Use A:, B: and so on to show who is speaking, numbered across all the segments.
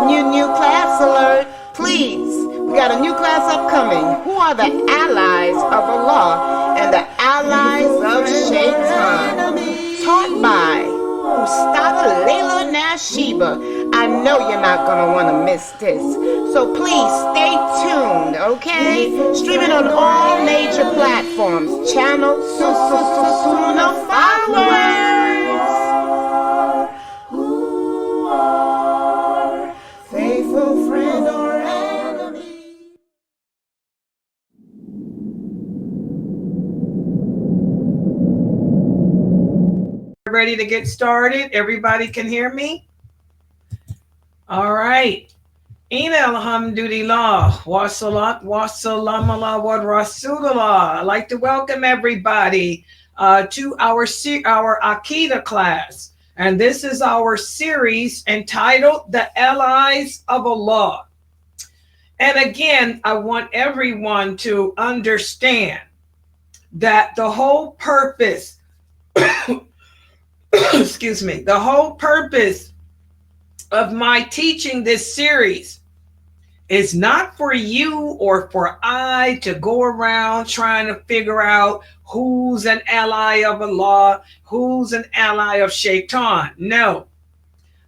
A: New class alert. Please, we got a new class upcoming. Who are the allies of Allah and the allies of Shaitan? Taught by Ustad Layla Nashiba. I know you're not going to want to miss this. So please stay tuned, okay? Streaming on all major platforms. Channel Sunnahfollowers. Faithful friend or enemy.
B: Ready to get started? Everybody can hear me? All right. Ina alhamdulillah wa salat wa salam ala wa rasulullah. I'd like to welcome everybody to our Aqidah class. And this is our series entitled The Allies of Allah. And again, I want everyone to understand that the whole purpose, excuse me, the whole purpose of my teaching this series is not for you or for I to go around trying to figure out who's an ally of Allah, who's an ally of Shaitan. No.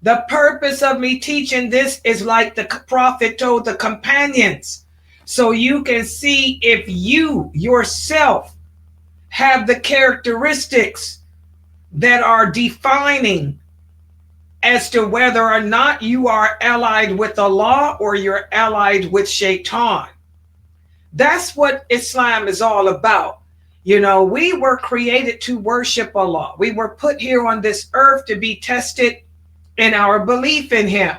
B: The purpose of me teaching this is like the Prophet told the companions, so you can see if you yourself have the characteristics that are defining as to whether or not you are allied with Allah or you're allied with Shaitan. That's what Islam is all about. You know, we were created to worship Allah. We were put here on this earth to be tested in our belief in Him.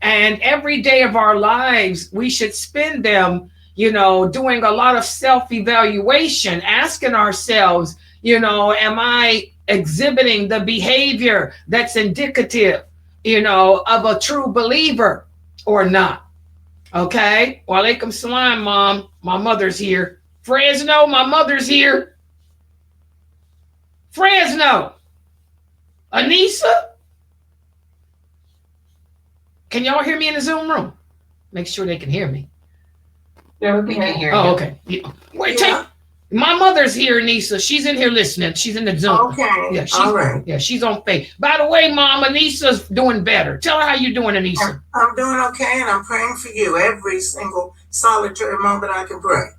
B: And every day of our lives, we should spend them, you know, doing a lot of self-evaluation, asking ourselves, you know, am I exhibiting the behavior that's indicative, you know, of a true believer or not? Okay. Wa alaikum salam, Mom. My mother's here. Fresno, my mother's here. Fresno. Anissa. Can y'all hear me in the Zoom room? Make sure they can hear me.
C: Yeah, we can hear you.
B: Oh, okay. Wait,
C: Yeah.
B: My mother's here, Anissa. She's in here listening. She's in the Zoom.
C: Okay.
B: Yeah,
C: All right.
B: Yeah, she's on faith. By the way, Mom, Anissa's doing better. Tell her how you doing, Anissa.
C: I'm doing okay, and I'm praying for you every single solitary moment I can pray.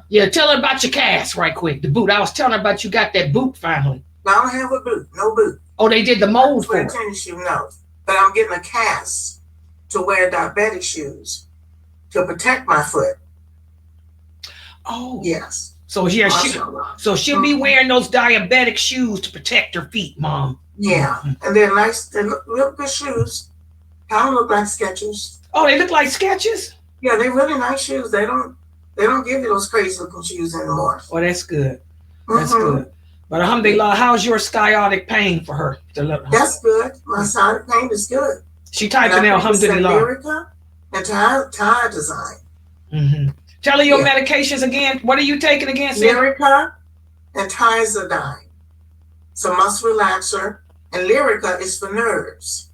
B: Yeah, tell her about your cast right quick. The boot. I was telling her about you got that boot finally.
C: I don't have a boot. No boot.
B: Oh, they did the mold for
C: For a
B: it.
C: tennis shoe, no. But I'm getting a cast to wear diabetic shoes to protect my foot.
B: Oh.
C: Yes.
B: So yeah, she'll be wearing those diabetic shoes to protect her feet, Mom.
C: Yeah, and they're nice. They look good shoes. Kind of look like Skechers.
B: Oh, they look like Skechers?
C: Yeah, they're really nice shoes. They don't give you those crazy looking shoes anymore.
B: Oh, that's good. That's good. But alhamdulillah, how's your sciatic pain for her?
C: That's good. My sciatic pain is good.
B: She typing in alhamdulillah.
C: Lyrica and tire design.
B: Mm-hmm. Tell her your medications again. What are you taking again?
C: Lyrica and Tizodine. It's a muscle relaxer, and Lyrica is for nerves.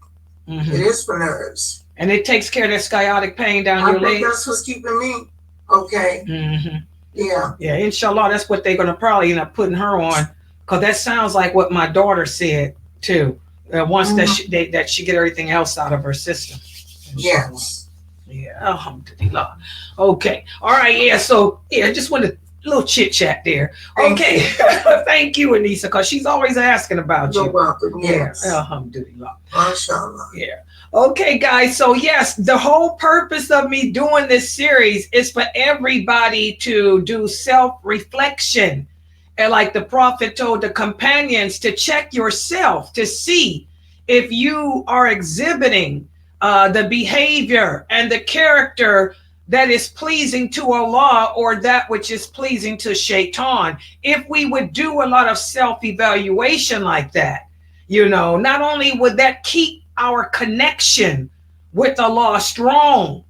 C: Mm-hmm. It is for nerves.
B: And it takes care of that sciatic pain down your leg.
C: That's what's keeping me okay.
B: Mm-hmm.
C: Yeah.
B: Yeah, inshallah, that's what they're going to probably end up putting her on, because that sounds like what my daughter said too. Once that she get everything else out of her system. Inshallah.
C: Yes.
B: Yeah, alhamdulillah. Okay. All right. Yeah. So, yeah, just wanted a little chit chat there. Okay. Thank you, Anissa, because she's always asking about you.
C: You're welcome. Yes.
B: Yeah. Alhamdulillah.
C: MashaAllah.
B: Yeah. Okay, guys. So, yes, the whole purpose of me doing this series is for everybody to do self-reflection. And like the Prophet told the companions, to check yourself to see if you are exhibiting the behavior and the character that is pleasing to Allah or that which is pleasing to Shaitan. If we would do a lot of self-evaluation like that, you know, not only would that keep our connection with Allah strong,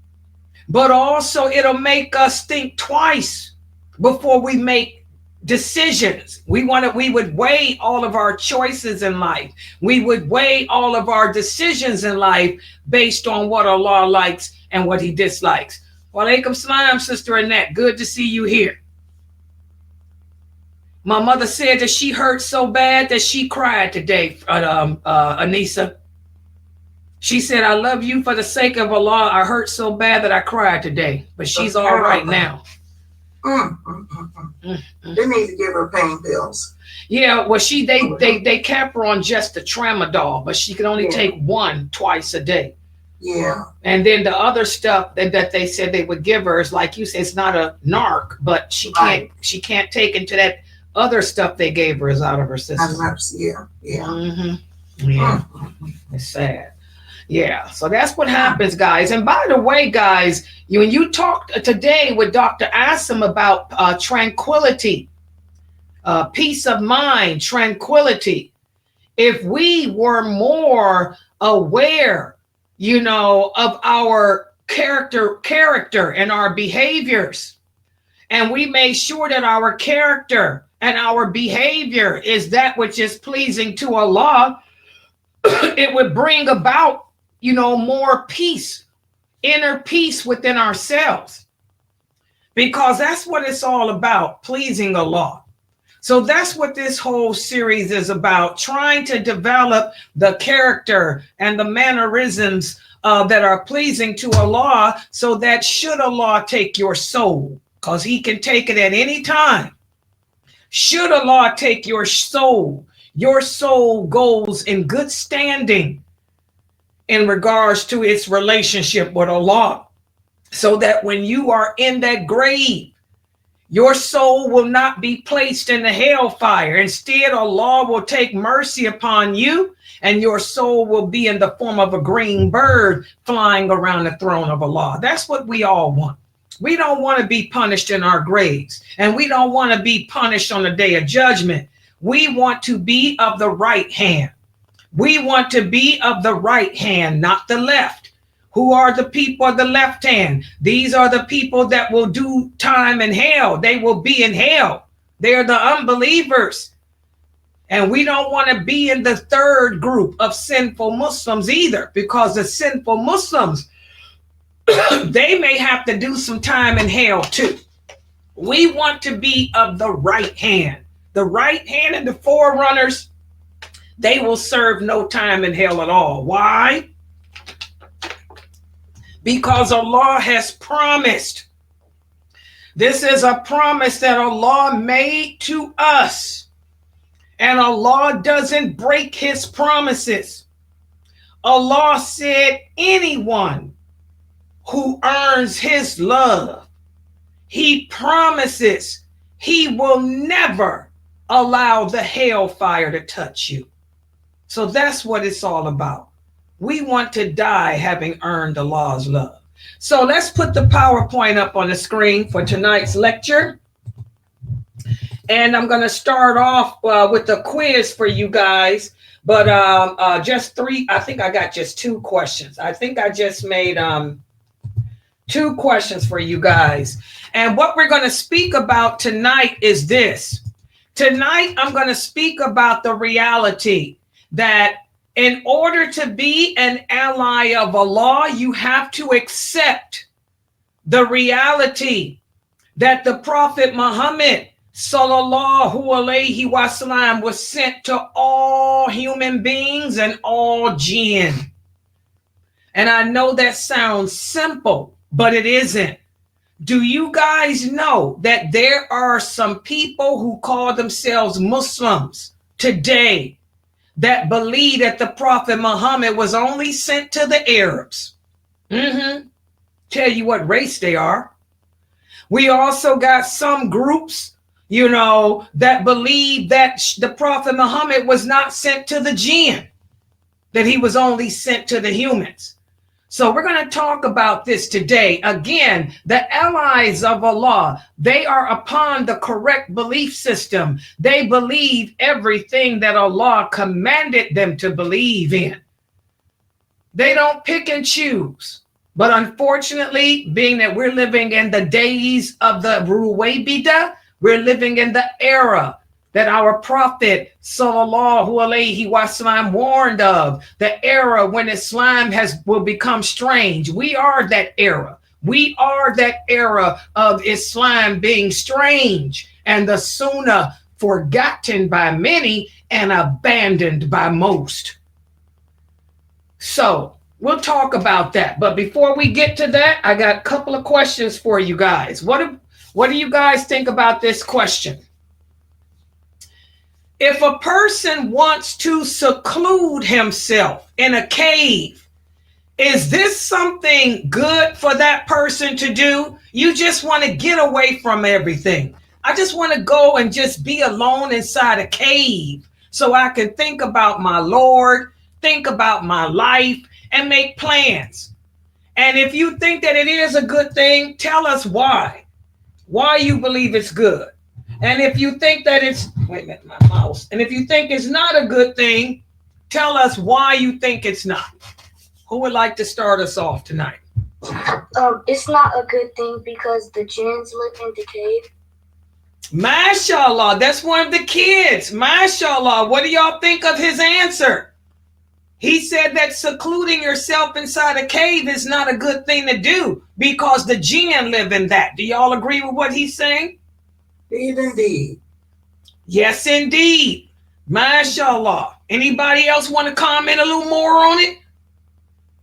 B: but also it'll make us think twice before we make decisions. We would weigh all of our choices in life. We would weigh all of our decisions in life based on what Allah likes and what he dislikes. Walaikum salam, Sister Annette. Good to see you here. My mother said that she hurt so bad that she cried today, Anissa. She said, I love you for the sake of Allah. I hurt so bad that I cried today, but she's all right now.
C: They need to give her pain pills.
B: Yeah, well, they kept her on just the tramadol, but she could only take one twice a day.
C: Yeah.
B: And then the other stuff that they said they would give her is, like you said, it's not a narc, but she can't take into that other stuff they gave her is out of her system.
C: Yeah.
B: Yeah. It's sad. Yeah, so that's what happens, guys. And by the way, guys, when you talked today with Dr. Asim about tranquility, peace of mind, tranquility, if we were more aware, of our character and our behaviors, and we made sure that our character and our behavior is that which is pleasing to Allah, it would bring about more peace, inner peace within ourselves, because that's what it's all about, pleasing Allah. So that's what this whole series is about, trying to develop the character and the mannerisms that are pleasing to Allah, so that should Allah take your soul, because he can take it at any time. Should Allah take your soul goes in good standing in regards to its relationship with Allah, so that when you are in that grave, your soul will not be placed in the hellfire. Instead, Allah will take mercy upon you, and your soul will be in the form of a green bird flying around the throne of Allah. That's what we all want. We don't want to be punished in our graves, and we don't want to be punished on the day of judgment. We want to be of the right hand. We want to be of the right hand, not the left. Who are the people of the left hand? These are the people that will do time in hell. They will be in hell. They are the unbelievers. And we don't want to be in the third group of sinful Muslims either, because the sinful Muslims, they may have to do some time in hell too. We want to be of the right hand. The right hand and the forerunners, they will serve no time in hell at all. Why? Because Allah has promised. This is a promise that Allah made to us. And Allah doesn't break his promises. Allah said anyone who earns his love, he promises he will never allow the hellfire to touch you. So that's what it's all about. We want to die having earned Allah's love. So let's put the PowerPoint up on the screen for tonight's lecture. And I'm going to start off with a quiz for you guys. But just three, I think I got just 2 questions. I think I just made 2 questions for you guys. And what we're going to speak about tonight is this. Tonight, I'm going to speak about the reality that in order to be an ally of Allah, you have to accept the reality that the Prophet Muhammad sallallahu alaihi wasallam was sent to all human beings and all jinn. And I know that sounds simple, but it isn't. Do you guys know that there are some people who call themselves Muslims today that believe that the Prophet Muhammad was only sent to the Arabs? Tell you what race they are. We also got some groups, that believe that the Prophet Muhammad was not sent to the jinn, that he was only sent to the humans. So we're going to talk about this today. Again, the allies of Allah, they are upon the correct belief system. They believe everything that Allah commanded them to believe in. They don't pick and choose. But unfortunately, being that we're living in the days of the Ruwaybida, We're living in the era that our prophet sallallahu alaihi wasallam warned of, the era when Islam will become strange. We are that era. We are that era of Islam being strange and the Sunnah forgotten by many and abandoned by most. So we'll talk about that. But before we get to that, I got a couple of questions for you guys. What do you guys think about this question? If a person wants to seclude himself in a cave, is this something good for that person to do? You just want to get away from everything. I just want to go and just be alone inside a cave so I can think about my Lord, think about my life, and make plans. And if you think that it is a good thing, tell us why you believe it's good. And if you think that it's, wait a minute, my mouse. And if you think it's not a good thing, tell us why you think it's not. Who would like to start us off tonight?
D: It's not a good thing because the jinns live in the cave.
B: MashaAllah, that's one of the kids. MashaAllah, what do y'all think of his answer? He said that secluding yourself inside a cave is not a good thing to do because the jinn live in that. Do y'all agree with what he's saying?
C: Indeed.
B: Yes, indeed. MashaAllah. Anybody else want to comment a little more on it?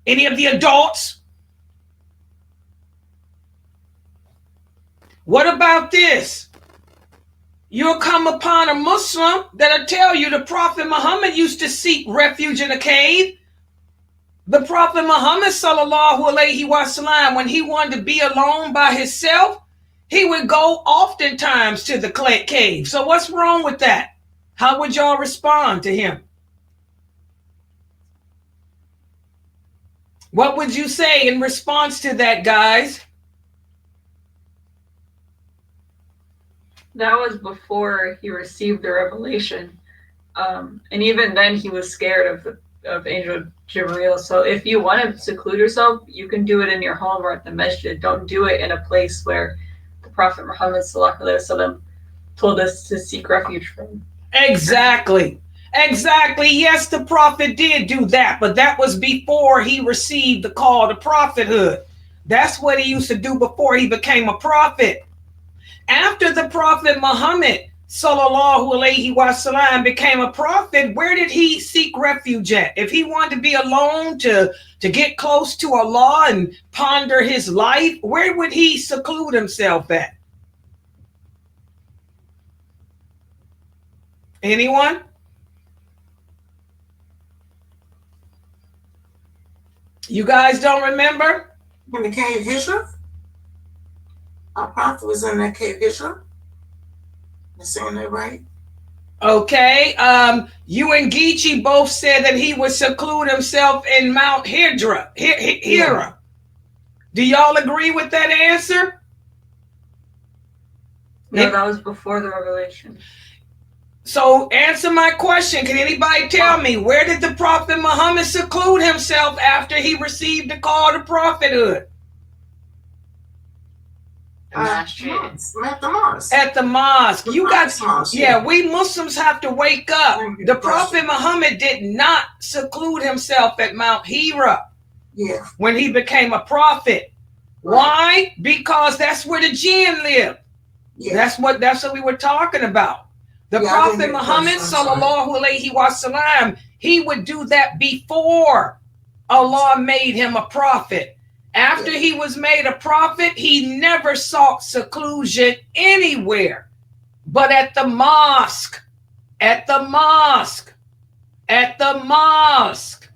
B: Any of the adults? What about this? You'll come upon a Muslim that'll tell you the Prophet Muhammad used to seek refuge in a cave. The Prophet Muhammad sallallahu alaihi wasallam, when he wanted to be alone by himself, he would go oftentimes to the cave. So what's wrong with that? How would y'all respond to him? What would you say in response to that, guys?
E: That was before he received the revelation. And even then he was scared of Angel Jibreel. So if you want to seclude yourself, you can do it in your home or at the masjid. Don't do it in a place where the Prophet Muhammad sallallahu alaihi wasallam told us to seek refuge from.
B: Exactly. Yes, the Prophet did do that, but that was before he received the call to prophethood. That's what he used to do before he became a prophet. After the Prophet Muhammad sallallahu alaihi wasallam became a prophet, where did he seek refuge at? If he wanted to be alone to get close to Allah and ponder his life, where would he seclude himself at? Anyone? You guys don't remember?
C: In the cave Hijra? Our prophet was in that cave Hijra. You saying that right?
B: Okay. You and Geechee both said that he would seclude himself in Mount Hira. Do y'all agree with that answer?
E: No, that was before the revelation.
B: So answer my question. Can anybody tell me, where did the Prophet Muhammad seclude himself after he received the call to prophethood?
C: At the mosque.
B: At the mosque. You got,
C: mosque,
B: yeah, we Muslims have to wake up. The Prophet Muhammad did not seclude himself at Mount Hira when he became a prophet. Why? Because that's where the jinn live. That's what we were talking about. The Prophet Muhammad sallallahu alaihi wasallam, he would do that before Allah made him a prophet. After he was made a prophet, he never sought seclusion anywhere but at the mosque. At the mosque. At the mosque.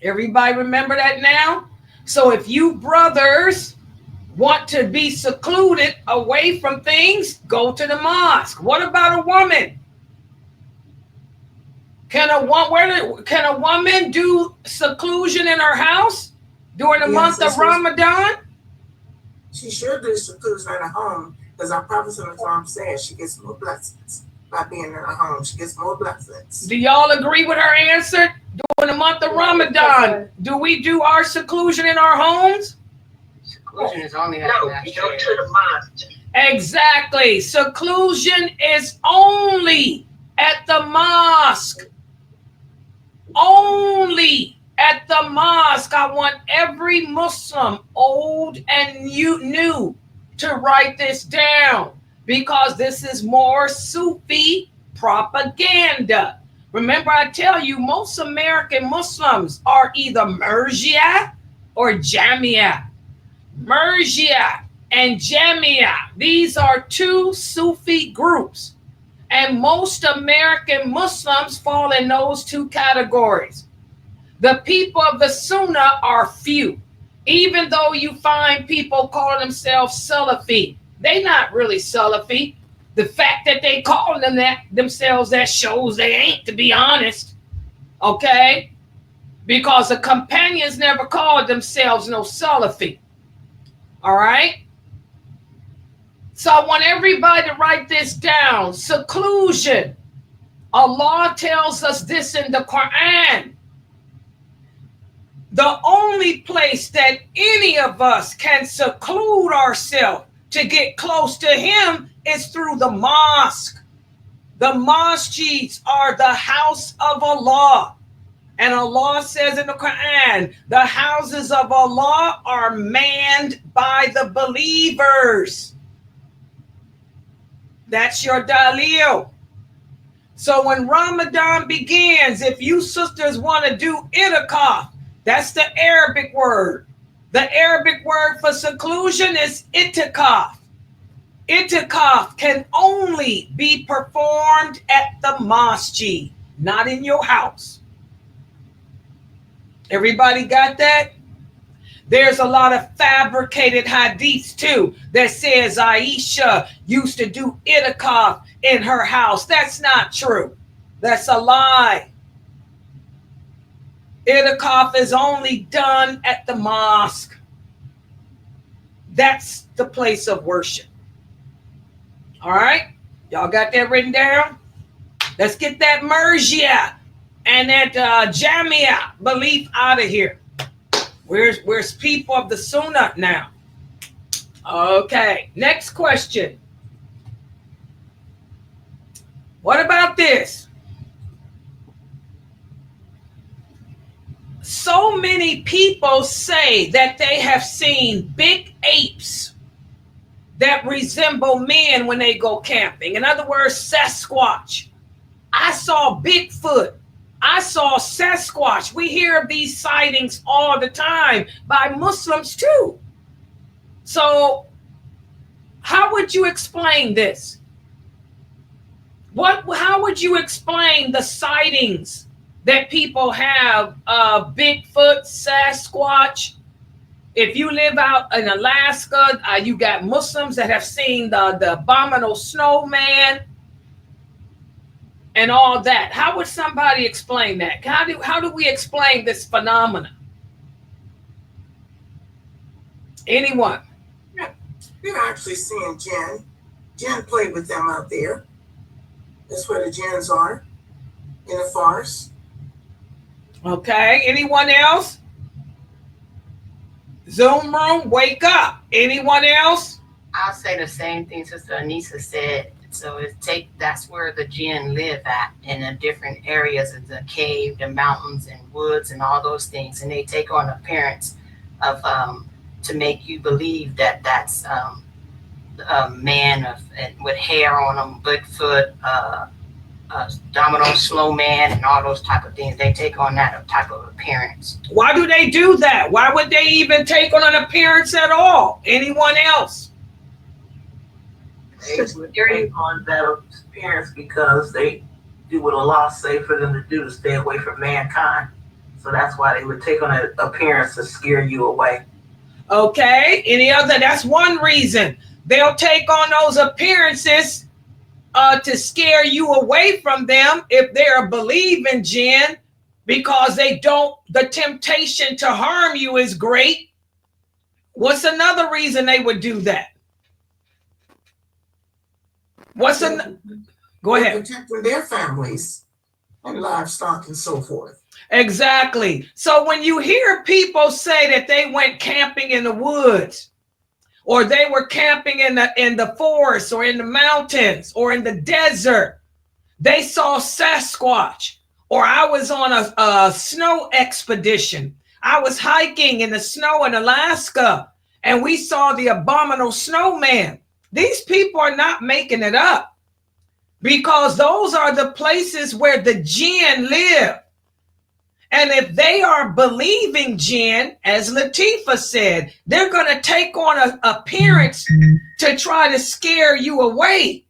B: Everybody remember that now? So if you brothers want to be secluded away from things, go to the mosque. What about a woman? Can a woman do seclusion in her house during the month of Ramadan?
C: She should do seclusion in her home because our Prophet says she gets more blessings by being in her home. She gets more blessings.
B: Do y'all agree with her answer? During the month of Ramadan, do we do our seclusion in our homes?
F: Seclusion is only at
C: No, you go to the mosque.
B: Exactly. Seclusion is only at the mosque. Only at the mosque. I want every Muslim, old and new, to write this down, because this is more Sufi propaganda. Remember, I tell you, most American Muslims are either Murjia or Jamia. Murjia and Jamia, these are two Sufi groups. And most American Muslims fall in those two categories. The people of the Sunnah are few. Even though you find people calling themselves Salafi, they're not really Salafi. The fact that they call them that themselves, that shows they ain't, to be honest. Okay? Because the companions never called themselves no Salafi. All right? So I want everybody to write this down. Seclusion. Allah tells us this in the Quran. The only place that any of us can seclude ourselves to get close to Him is through the mosque. The masjids are the house of Allah. And Allah says in the Quran, the houses of Allah are manned by the believers. That's your dalil. So when Ramadan begins, if you sisters want to do itikaf, that's the Arabic word. The Arabic word for seclusion is itikaf. Itikaf can only be performed at the masjid, not in your house. Everybody got that? There's a lot of fabricated hadiths too that says Aisha used to do itikaf in her house. That's not true. That's a lie. Itikaf is only done at the mosque. That's the place of worship. All right? Y'all got that written down? Let's get that Murjia and that Jamia belief out of here. Where's people of the Sunnah now? Okay, next question. What about this? So many people say that they have seen big apes that resemble men when they go camping. In other words, Sasquatch. I saw Bigfoot. I saw Sasquatch. We hear of these sightings all the time by Muslims too. So how would you explain this? How would you explain the sightings that people have of Bigfoot, Sasquatch? If you live out in Alaska, you got Muslims that have seen the abominable snowman and all that. How would somebody explain that? How do we explain this phenomenon? Anyone?
C: Yeah, you're actually seeing Jinn. Jinn played with them out there. That's where the jinns are, in the forest.
B: Okay, anyone else? Zoom room, wake up. Anyone else?
F: I'll say the same thing Sister Anissa said. So that's where the jinn live at, in the different areas of the cave, the mountains and woods and all those things. And they take on appearance of to make you believe that that's a man with hair on him, Bigfoot, domino snowman, and all those type of things. They take on that type of appearance.
B: Why do they do that? Why would they even take on an appearance at all? Anyone else?
G: They would take on that appearance because they do what Allah say for them to do, to stay away from mankind. So that's why they would take on an appearance to scare you away.
B: Okay, any other? That's one reason. They'll take on those appearances to scare you away from them if they're believing jinn, because the temptation to harm you is great. What's another reason they would do that? Go ahead.
C: Protecting their families and livestock and so forth.
B: Exactly. So when you hear people say that they went camping in the woods, or they were camping in the forest or in the mountains or in the desert. They saw Sasquatch. Or I was on a snow expedition. I was hiking in the snow in Alaska, and we saw the abominable snowman. These people are not making it up, because those are the places where the jinn live. And if they are believing jinn, as Latifah said, they're going to take on an appearance to try to scare you away.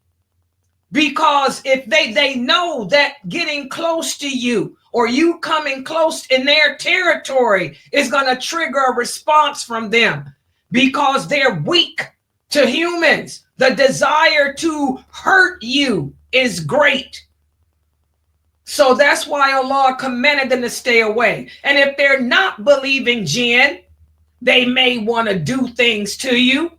B: Because if they know that getting close to you or you coming close in their territory is going to trigger a response from them, because they're weak to humans. The desire to hurt you is great. So that's why Allah commanded them to stay away. And if they're not believing jinn, they may want to do things to you.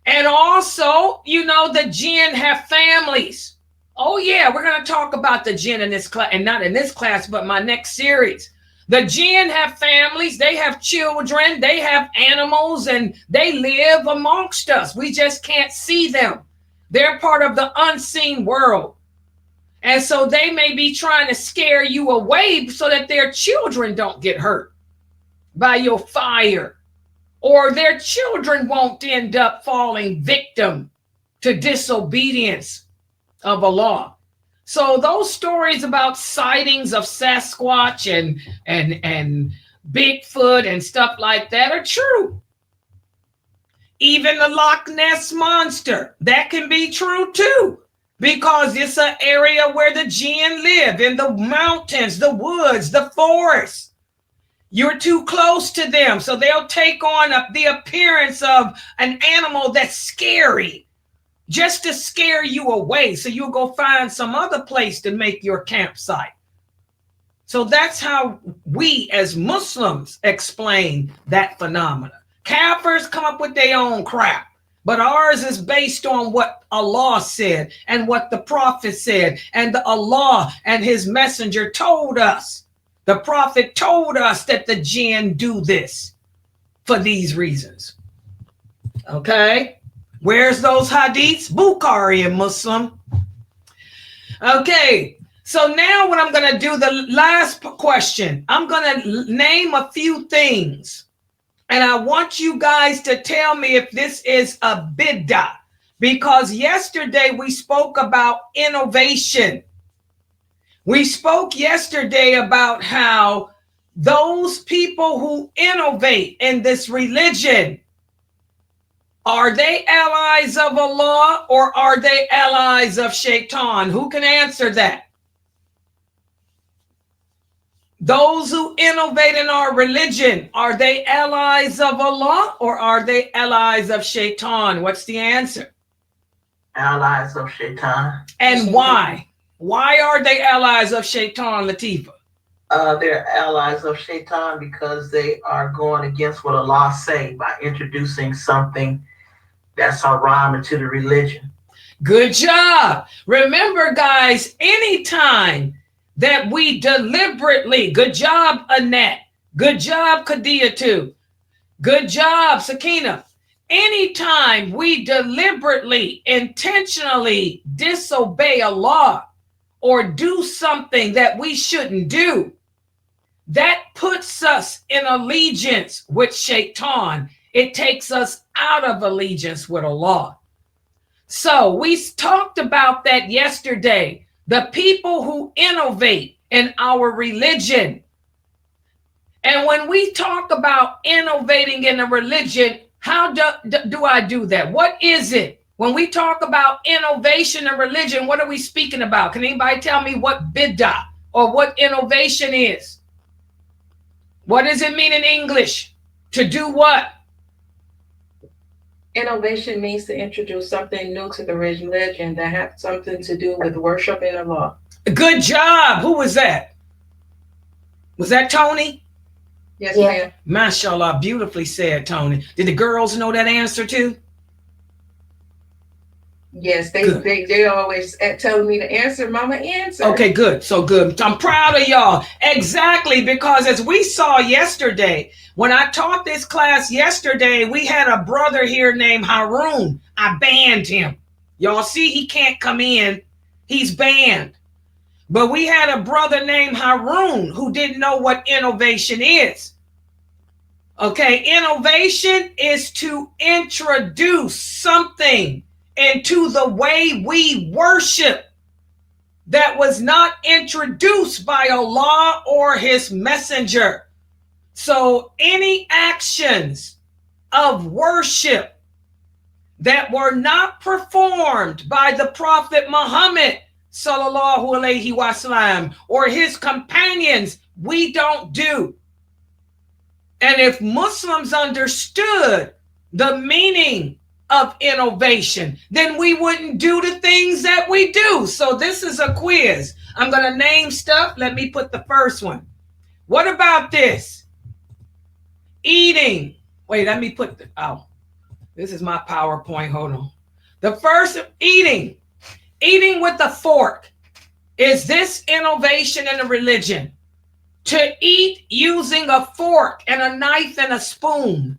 B: And also, you know, the jinn have families. Oh yeah, we're going to talk about the jinn in this class, and not in this class, but my next series. The jinn have families, they have children, they have animals, and they live amongst us. We just can't see them. They're part of the unseen world. And so they may be trying to scare you away so that their children don't get hurt by your fire, or their children won't end up falling victim to disobedience of Allah. So those stories about sightings of Sasquatch and Bigfoot and stuff like that are true. Even the Loch Ness Monster, that can be true too, because it's an area where the jinn live, in the mountains, the woods, the forests. You're too close to them, so they'll take on the appearance of an animal that's scary, just to scare you away, so you'll go find some other place to make your campsite. So that's how we as Muslims explain that phenomena. Kafirs come up with their own crap, but ours is based on what Allah said and what the Prophet said, and Allah and his messenger told us. The Prophet told us that the jinn do this for these reasons. Okay? Where's those hadiths? Bukhari and Muslim. Okay, so now what I'm going to do, the last question, I'm going to name a few things. And I want you guys to tell me if this is a bid'ah. Because yesterday we spoke about innovation. We spoke yesterday about how those people who innovate in this religion, are they allies of Allah or are they allies of Shaitan? Who can answer that? Those who innovate in our religion, are they allies of Allah or are they allies of Shaitan? What's the answer?
G: Allies of Shaitan.
B: And why? Why are they allies of Shaitan, Latifah?
G: They're allies of Shaitan because they are going against what Allah say by introducing something that's haram into the religion.
B: Good job. Remember, guys, anytime that we deliberately, good job, Annette. Good job, Kadia, too. Good job, Sakina. Anytime we deliberately, intentionally disobey Allah or do something that we shouldn't do, that puts us in allegiance with Shaitan. It takes us out of allegiance with Allah. So we talked about that yesterday. The people who innovate in our religion. And when we talk about innovating in a religion, how do I do that? What is it? When we talk about innovation in religion, what are we speaking about? Can anybody tell me what bid'ah or what innovation is? What does it mean in English? To do what?
H: Innovation means to introduce something new to the religion that has something to do with worshiping Allah.
B: Good job. Who was that? Was that Tony?
H: Yes, ma'am.
B: Mashallah, beautifully said, Tony. Did the girls know that answer too?
H: Yes, they always telling me to answer, Mama, answer.
B: Okay, good. So good. I'm proud of y'all. Exactly, because as we saw yesterday, when I taught this class yesterday, we had a brother here named Harun. I banned him. Y'all see, he can't come in. He's banned. But we had a brother named Harun who didn't know what innovation is. Okay, innovation is to introduce something into the way we worship that was not introduced by Allah or his messenger. So any actions of worship that were not performed by the Prophet Muhammad sallallahu alaihi wasallam or his companions, we don't do. And if Muslims understood the meaning of innovation, then we wouldn't do the things that we do. So this is a quiz. I'm going to name stuff. Let me put the first one. What about this? Eating. Wait, let me put this is my PowerPoint. Hold on. The first, eating. Eating with a fork. Is this innovation in a religion? To eat using a fork and a knife and a spoon.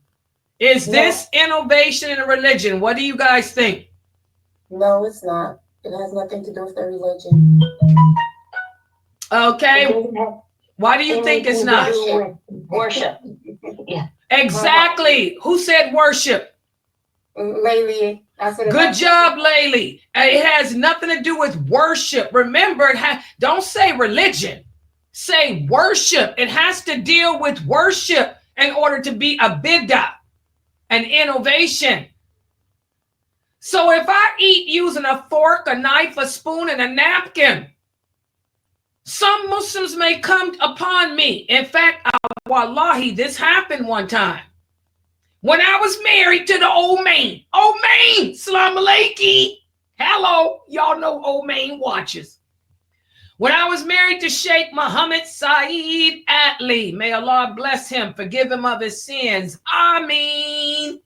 B: Is this innovation in a religion? What do you guys think?
I: No, it's not. It has nothing to do with the religion.
B: Okay. Why do you think it's not?
I: Worship. Yeah.
B: Exactly. Who said worship?
I: Laylee.
B: Good job, Laylee. It has nothing to do with worship. Remember, don't say religion. Say worship. It has to deal with worship in order to be a bid'ah, an innovation. So if I eat using a fork, a knife, a spoon, and a napkin, some Muslims may come upon me. In fact, wallahi, this happened one time. When I was married to the old man. Old man, salam alaikum. Hello, y'all know old man watches. When I was married to Sheikh Muhammad Saeed Atlee, may Allah bless him, forgive him of his sins. Ameen.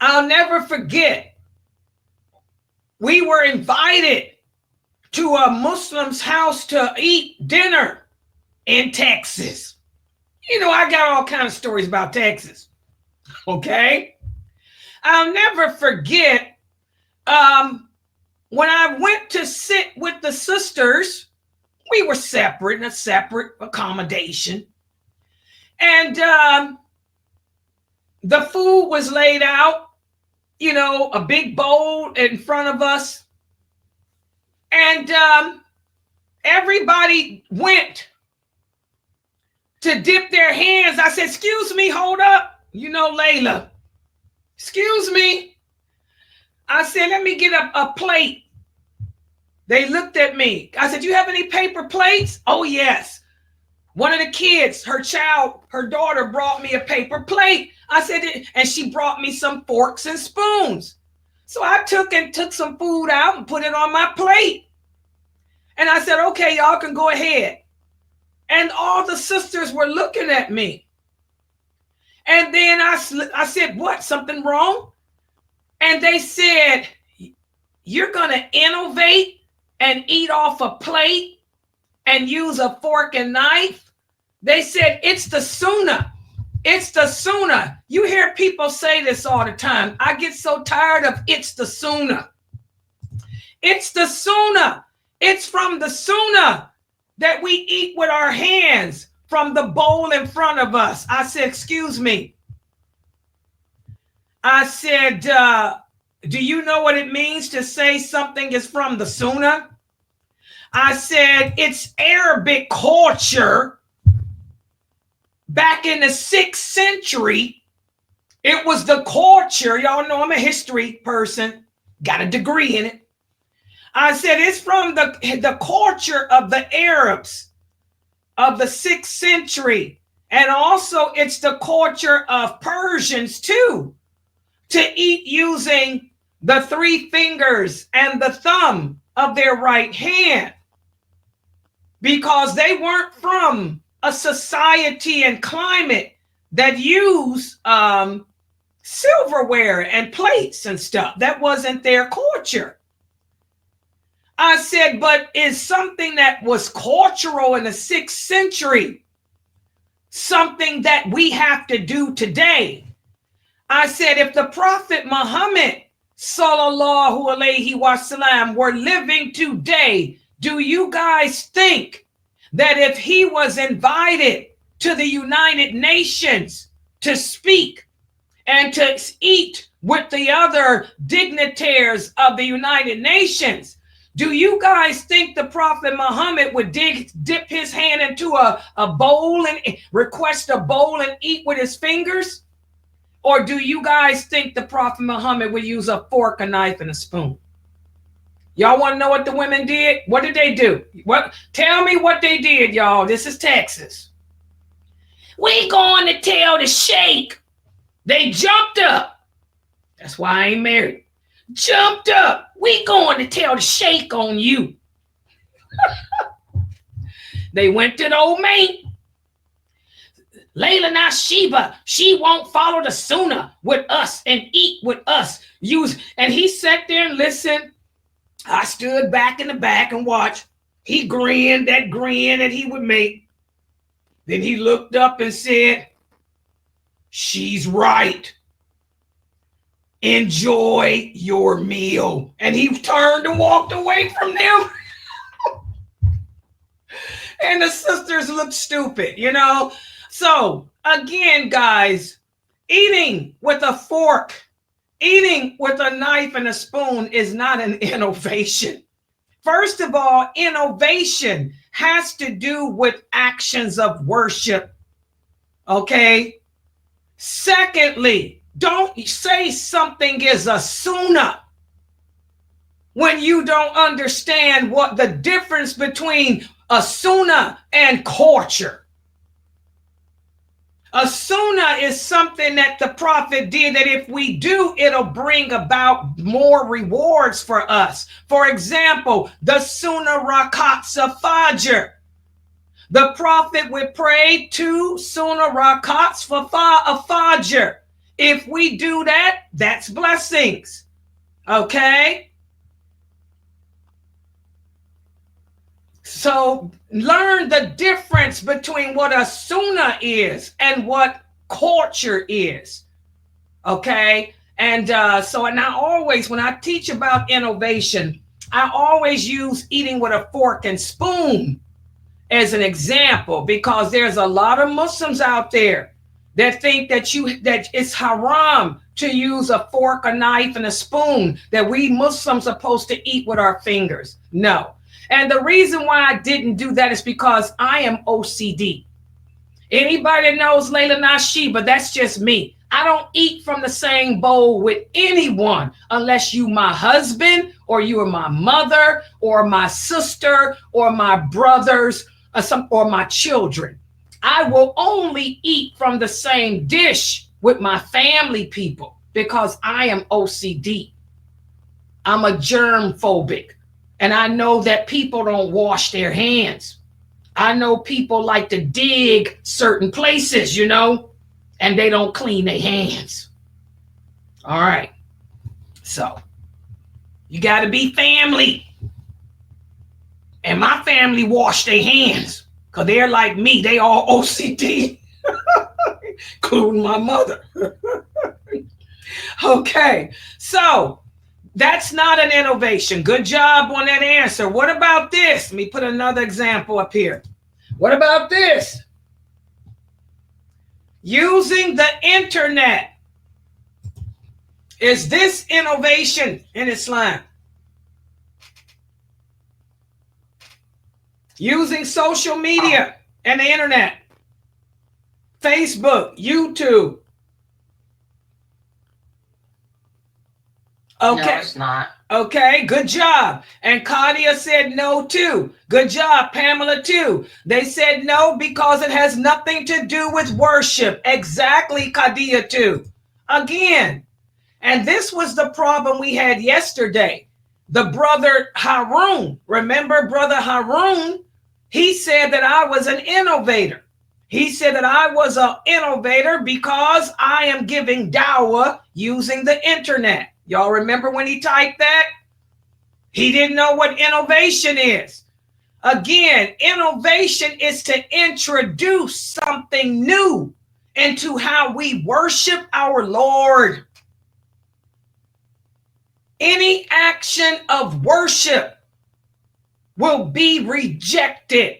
B: I'll never forget, we were invited to a Muslim's house to eat dinner in Texas. You know, I got all kinds of stories about Texas. Okay? I'll never forget, when I went to sit with the sisters, we were separate in a separate accommodation. And the food was laid out, you know, a big bowl in front of us. And everybody went to dip their hands. I said, excuse me, hold up. You know, Layla, excuse me. I said, let me get a plate. They looked at me. I said, you have any paper plates? Oh, yes. One of the kids, her daughter brought me a paper plate. I said, and she brought me some forks and spoons. So I took some food out and put it on my plate. And I said, okay, y'all can go ahead. And all the sisters were looking at me. And then I said, what, something wrong? And they said, you're going to innovate and eat off a plate and use a fork and knife? They said, it's the Sunnah. It's the Sunnah. You hear people say this all the time. I get so tired of it's the Sunnah. It's the Sunnah. It's from the Sunnah that we eat with our hands from the bowl in front of us. I said, excuse me. I said, do you know what it means to say something is from the Sunnah? I said, it's Arabic culture. Back in the 6th century, it was the culture. Y'all know I'm a history person, got a degree in it. I said, it's from the culture of the Arabs of the 6th century. And also it's the culture of Persians too, to eat using the 3 fingers and the thumb of their right hand, because they weren't from a society and climate that use silverware and plates and stuff. That wasn't their culture. I said, but is something that was cultural in the 6th century something that we have to do today? I said, if the Prophet Muhammad sallallahu alaihi wasallam were living today, do you guys think that if he was invited to the United Nations to speak and to eat with the other dignitaries of the United Nations, do you guys think the Prophet Muhammad would dip his hand into a bowl and request a bowl and eat with his fingers? Or do you guys think the Prophet Muhammad would use a fork, a knife, and a spoon? Y'all want to know what the women did? What did they do? What? Tell me what they did, y'all. This is Texas. We going to tell the sheikh. They jumped up. That's why I ain't married. Jumped up. We going to tell the sheikh on you. They went to the old man. Layla Nashiba, she won't follow the sunnah with us and eat with us. And he sat there and listened. I stood back in the back and watched. He grinned that grin that he would make. Then he looked up and said, she's right. Enjoy your meal. And he turned and walked away from them. And the sisters looked stupid, you know. So again, guys, eating with a fork, eating with a knife and a spoon is not an innovation. First of all, innovation has to do with actions of worship. Okay. Secondly, don't say something is a sunnah when you don't understand what the difference between a sunnah and culture. A sunnah is something that the prophet did that if we do, it'll bring about more rewards for us. For example, the sunnah rakats of Fajr. The prophet would pray 2 sunnah rakats for Fajr. If we do that, that's blessings. Okay? So learn the difference between what a sunnah is and what culture is. Okay? And and I always, when I teach about innovation, I always use eating with a fork and spoon as an example, because there's a lot of Muslims out there that think that it's haram to use a fork, a knife, and a spoon, that we Muslims are supposed to eat with our fingers. No. And the reason why I didn't do that is because I am OCD. Anybody that knows Layla Nashiba, that's just me. I don't eat from the same bowl with anyone unless you my husband, or you are my mother, or my sister, or my brothers, or my children. I will only eat from the same dish with my family people because I am OCD. I'm a germ phobic. And I know that people don't wash their hands. I know people like to dig certain places, you know, and they don't clean their hands. All right. So you got to be family. And my family wash their hands because they're like me. They all OCD, including my mother. Okay. So that's not an innovation. Good job on that answer. What about this? Let me put another example up here. What about this? Using the internet. Is this innovation in Islam? Using social media and the internet. Facebook, YouTube. Okay.
F: No, it's not.
B: Okay, good job. And Kadia said no too. Good job, Pamela too. They said no because it has nothing to do with worship. Exactly, Kadia too. Again, and this was the problem we had yesterday. The brother Harun, remember brother Harun? He said that I was an innovator. He said that I was an innovator because I am giving dawah using the internet. Y'all remember when he typed that? He didn't know what innovation is. Again, innovation is to introduce something new into how we worship our Lord. Any action of worship will be rejected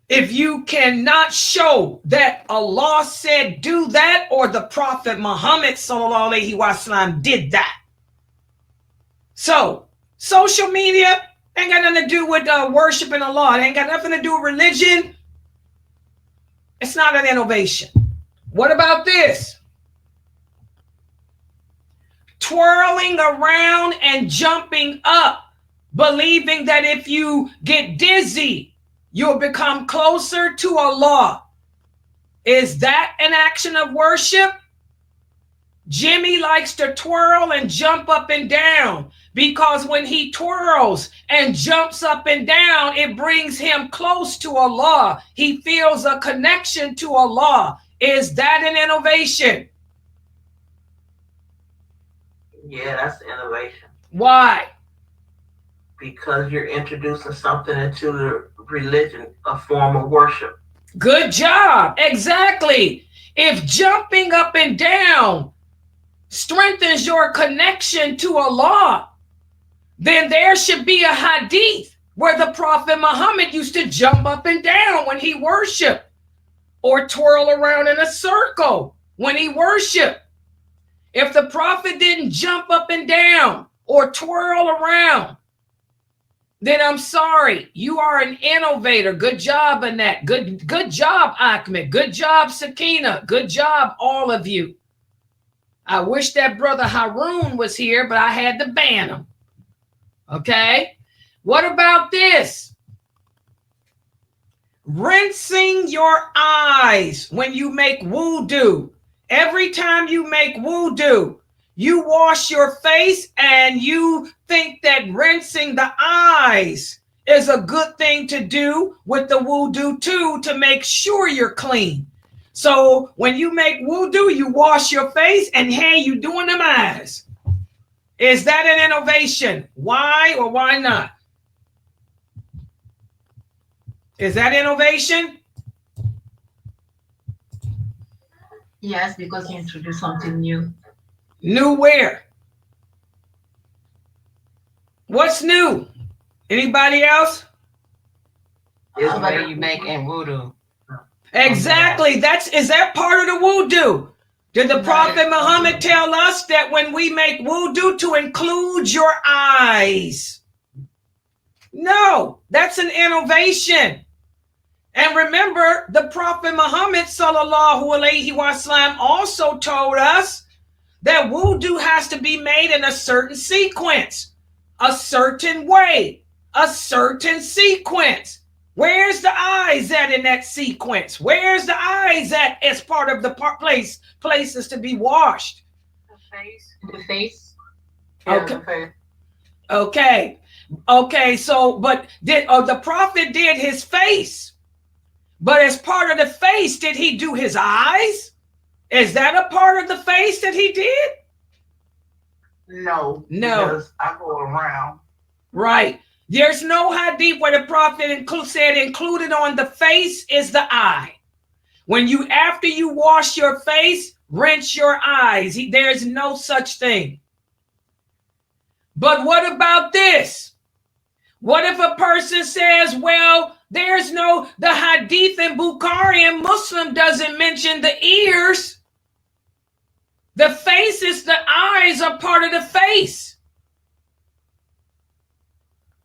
B: if you cannot show that Allah said do that or the Prophet Muhammad sallallahu alaihi wasallam did that. So, social media ain't got nothing to do with worshiping Allah. It ain't got nothing to do with religion. It's not an innovation. What about this? Twirling around and jumping up, believing that if you get dizzy, you'll become closer to Allah. Is that an action of worship? Jimmy likes to twirl and jump up and down because when he twirls and jumps up and down, it brings him close to Allah. He feels a connection to Allah. Is that an innovation?
G: Yeah, that's innovation.
B: Why?
G: Because you're introducing something into the religion, a form of worship.
B: Good job. Exactly. If jumping up and down strengthens your connection to Allah, then there should be a hadith where the Prophet Muhammad used to jump up and down when he worshiped, or twirl around in a circle when he worshiped. If the Prophet didn't jump up and down or twirl around, then I'm sorry, you are an innovator. Good job, Annette. Good job, Ahmed. Good job, Sakina. Good job, all of you. I wish that brother Harun was here, but I had to ban him. Okay? What about this? Rinsing your eyes when you make wudu. Every time you make wudu, you wash your face and you think that rinsing the eyes is a good thing to do with the wudu too, to make sure you're clean. So when you make wudu, you wash your face and hey, you doing them eyes. Is that an innovation? Why or why not? Is that innovation?
E: Yes, because you introduced something new.
B: New where? What's new? Anybody else?
F: It's where you make in wudu.
B: Exactly. Is that part of the wudu? Did the Prophet Muhammad tell us that when we make wudu to include your eyes? No, that's an innovation. And remember, the Prophet Muhammad sallallahu alaihi wasallam also told us that wudu has to be made in a certain sequence, a certain way, a certain sequence. Where's the eyes at in that sequence? Where's the eyes at as part of the places to be washed?
E: The face.
B: Okay.
E: Yeah, the face.
B: Okay. Okay. So, but the Prophet did his face, but as part of the face, did he do his eyes? Is that a part of the face that he did?
G: No.
B: No.
G: Because I go around.
B: Right. There's no hadith where the Prophet said included on the face is the eye. When after you wash your face, rinse your eyes. There's no such thing. But what about this? What if a person says, well, the hadith in Bukhari and Muslim doesn't mention the ears. The eyes are part of the face.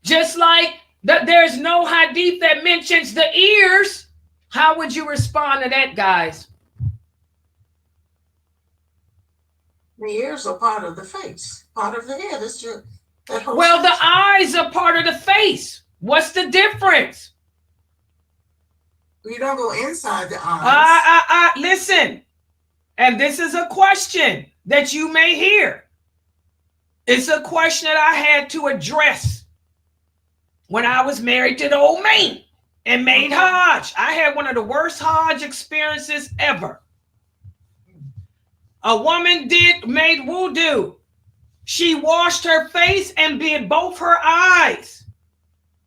B: Just like there's no hadith that mentions the ears. How would you respond to that, guys?
C: The ears are part of the face, part of the head. It's just that whole
B: Well, the
C: section.
B: eyes are part of the face. What's the difference?
C: You don't go inside the eyes.
B: Listen. And this is a question that you may hear. It's a question that I had to address when I was married to the old man and made Hajj. I had one of the worst Hajj experiences ever. A woman made wudu. She washed her face and did both her eyes.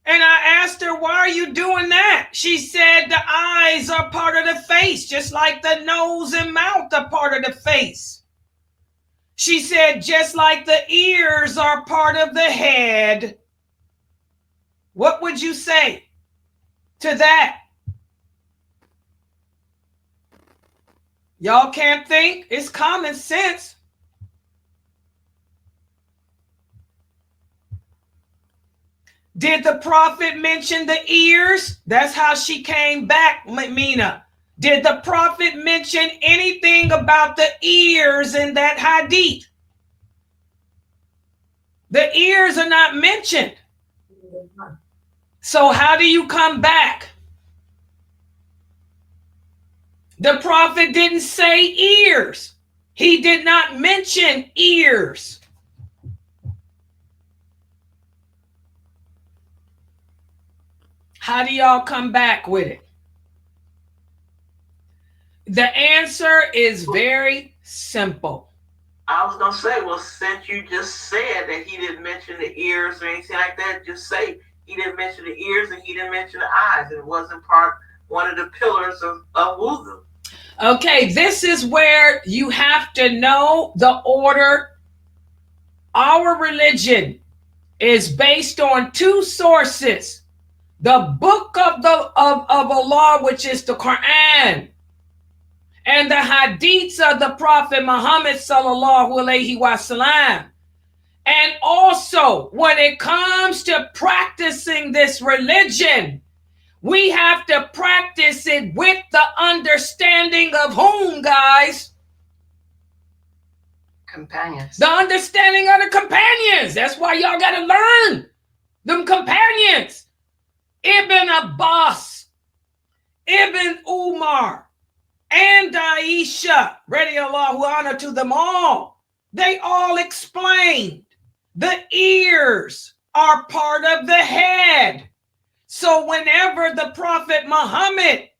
B: And I asked her, why are you doing that? She said the eyes are part of the face, just like the nose and mouth are part of the face. She said, just like the ears are part of the head. What would you say to that? Y'all can't think? It's common sense. Did the prophet mention the ears? That's how she came back, Mina. Did the prophet mention anything about the ears in that hadith? The ears are not mentioned. So how do you come back? The prophet didn't say ears. He did not mention ears. How do y'all come back with it? The answer is very simple.
G: I was going to say, well, since you just said that he didn't mention the ears or anything like that, just say he didn't mention the ears and he didn't mention the eyes. It wasn't one of the pillars of wudu.
B: Okay, this is where you have to know the order. Our religion is based on two sources. The book of Allah, which is the Quran, and the hadiths of the Prophet Muhammad sallallahu alaihi wasallam. And also, when it comes to practicing this religion, we have to practice it with the understanding of whom, guys?
F: Companions.
B: The understanding of the companions. That's why y'all got to learn them companions. Ibn Abbas, Ibn Umar, and Aisha, radiallahu anha, to them all. They all explained the ears are part of the head. So whenever the Prophet Muhammad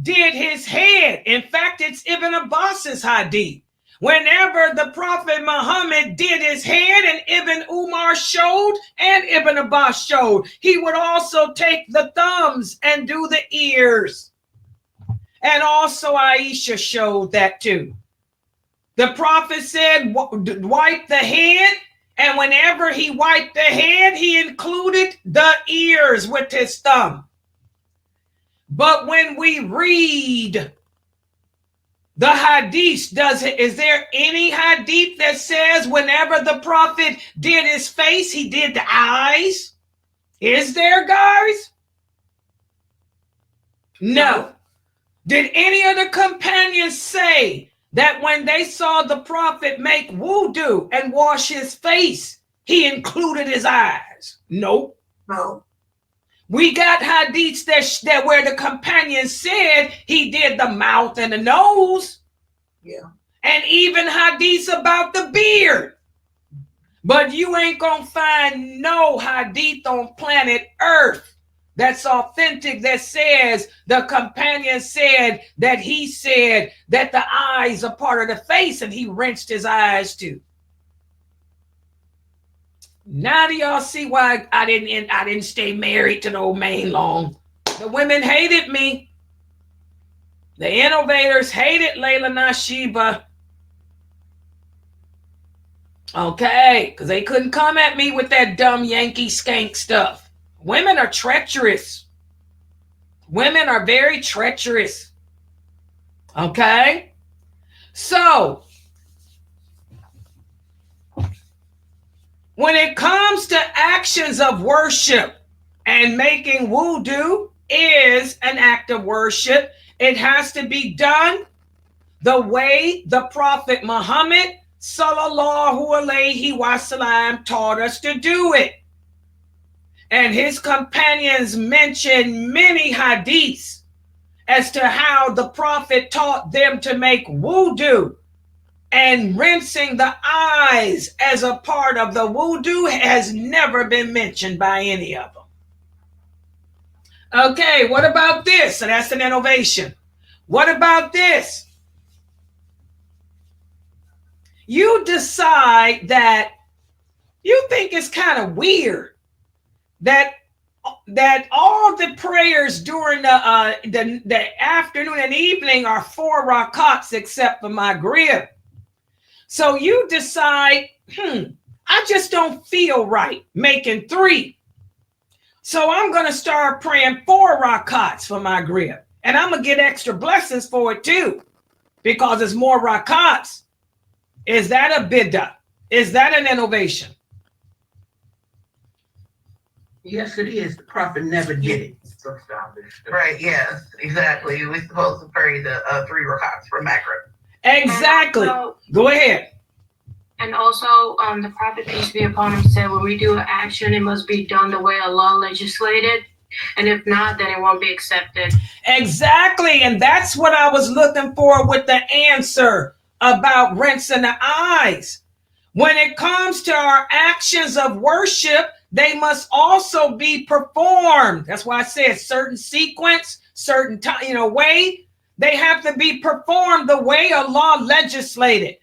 B: did his head, in fact, it's Ibn Abbas's hadith. Whenever the Prophet Muhammad did his head and Ibn Umar showed and Ibn Abbas showed, he would also take the thumbs and do the ears. And also Aisha showed that too. The Prophet said, wipe the head. And whenever he wiped the head, he included the ears with his thumb. But when we read the hadith, is there any hadith that says whenever the Prophet did his face, he did the eyes? Is there, guys? No. Did any of the companions say that when they saw the Prophet make wudu and wash his face, he included his eyes? Nope.
C: No.
B: We got hadiths that where the companions said he did the mouth and the nose.
C: Yeah.
B: And even hadiths about the beard. But you ain't gonna find no hadith on planet Earth that's authentic that says the companion said that he said that the eyes are part of the face and he rinsed his eyes too. Now do y'all see why I didn't stay married to the old man long? The women hated me. The innovators hated Layla Nashiba. Okay, because they couldn't come at me with that dumb Yankee skank stuff. Women are treacherous. Women are very treacherous. Okay? So, when it comes to actions of worship, and making wudu is an act of worship, it has to be done the way the Prophet Muhammad sallallahu alaihi wasallam taught us to do it. And his companions mention many hadiths as to how the Prophet taught them to make wudu. And rinsing the eyes as a part of the wudu has never been mentioned by any of them. Okay, what about this? So that's an innovation. What about this? You decide that you think it's kind of weird that all the prayers during the afternoon and evening are 4 rakats except for Maghrib. So you decide, I just don't feel right making 3. So I'm going to start praying 4 rakats for Maghrib. And I'm going to get extra blessings for it too, because it's more rakats. Is that a bid'ah? Is that an innovation?
J: Yes, it is. The prophet never did it.
G: Right, yes, exactly. We're supposed to pray the 3 rakats for Maghrib.
B: Exactly. Go ahead.
D: And also, the Prophet, peace be upon him, said when we do an action, it must be done the way Allah legislated. And if not, then it won't be accepted.
B: Exactly. And that's what I was looking for with the answer about rinsing the eyes. When it comes to our actions of worship, they must also be performed. That's why I said certain sequence, certain time, way. They have to be performed the way Allah legislated.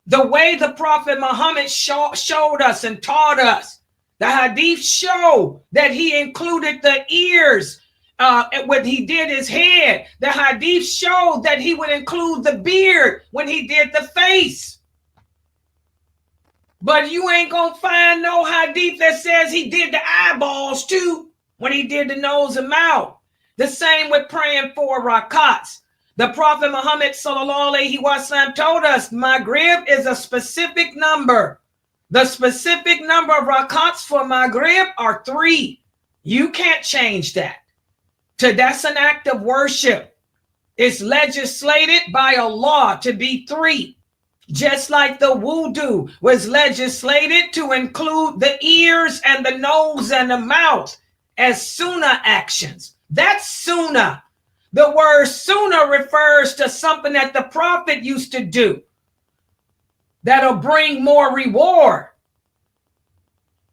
B: The way the Prophet Muhammad showed us and taught us. The hadith show that he included the ears when he did his head. The hadith showed that he would include the beard when he did the face. But you ain't gonna find no hadith that says he did the eyeballs too when he did the nose and mouth. The same with praying 4 rakats. The Prophet Muhammad sallallahu alaihi wasallam told us Maghrib is a specific number. The specific number of rakats for Maghrib are 3. You can't change that. That's an act of worship. It's legislated by Allah to be 3. Just like the wudu was legislated to include the ears and the nose and the mouth as sunnah actions. That's sunnah. The word sunnah refers to something that the Prophet used to do that'll bring more reward.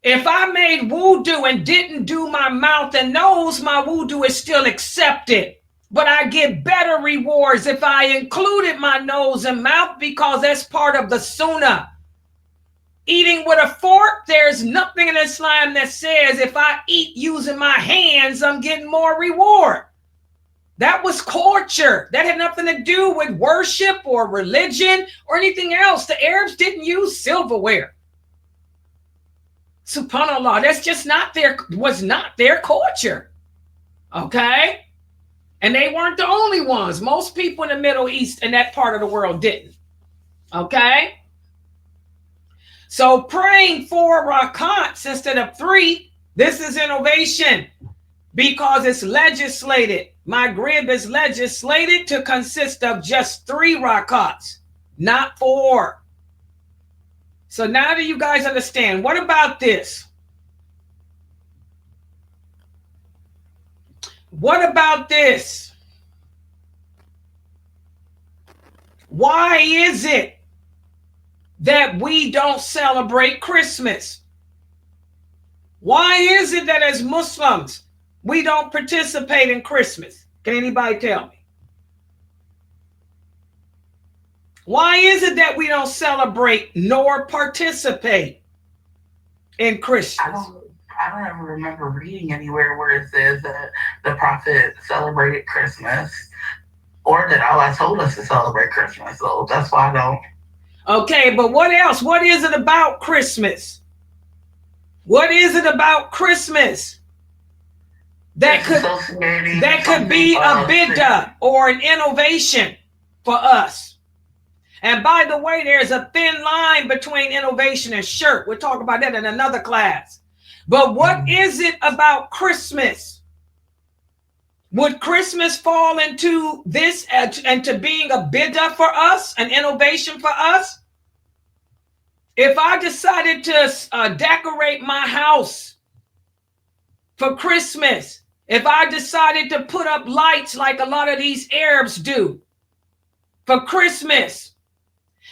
B: If I made wudu and didn't do my mouth and nose, my wudu is still accepted. But I get better rewards if I included my nose and mouth because that's part of the sunnah. Eating with a fork, there's nothing in Islam that says if I eat using my hands, I'm getting more reward. That was culture. That had nothing to do with worship or religion or anything else. The Arabs didn't use silverware. Subhanallah, that's just was not their culture. Okay? And they weren't the only ones. Most people in the Middle East and that part of the world didn't. Okay? So praying 4 rakats instead of 3, this is innovation because it's legislated. Maghrib is legislated to consist of just 3 rakats, not 4. So now do you guys understand? What about this? What about this? Why is it that we don't celebrate Christmas? Why is it that as Muslims, we don't participate in Christmas? Can anybody tell me? Why is it that we don't celebrate nor participate in Christmas?
G: I don't ever remember reading anywhere where it says that the prophet celebrated Christmas or that Allah told us to celebrate Christmas. So that's why I don't.
B: Okay, but what else? What is it about Christmas? What is it about Christmas that could be a bid'ah or an innovation for us? And by the way, there's a thin line between innovation and shirk. We'll talk about that in another class. But what is it about Christmas? Would Christmas fall into this and to being a bid'ah for us, an innovation for us? If I decided to decorate my house for Christmas, if I decided to put up lights like a lot of these Arabs do for Christmas,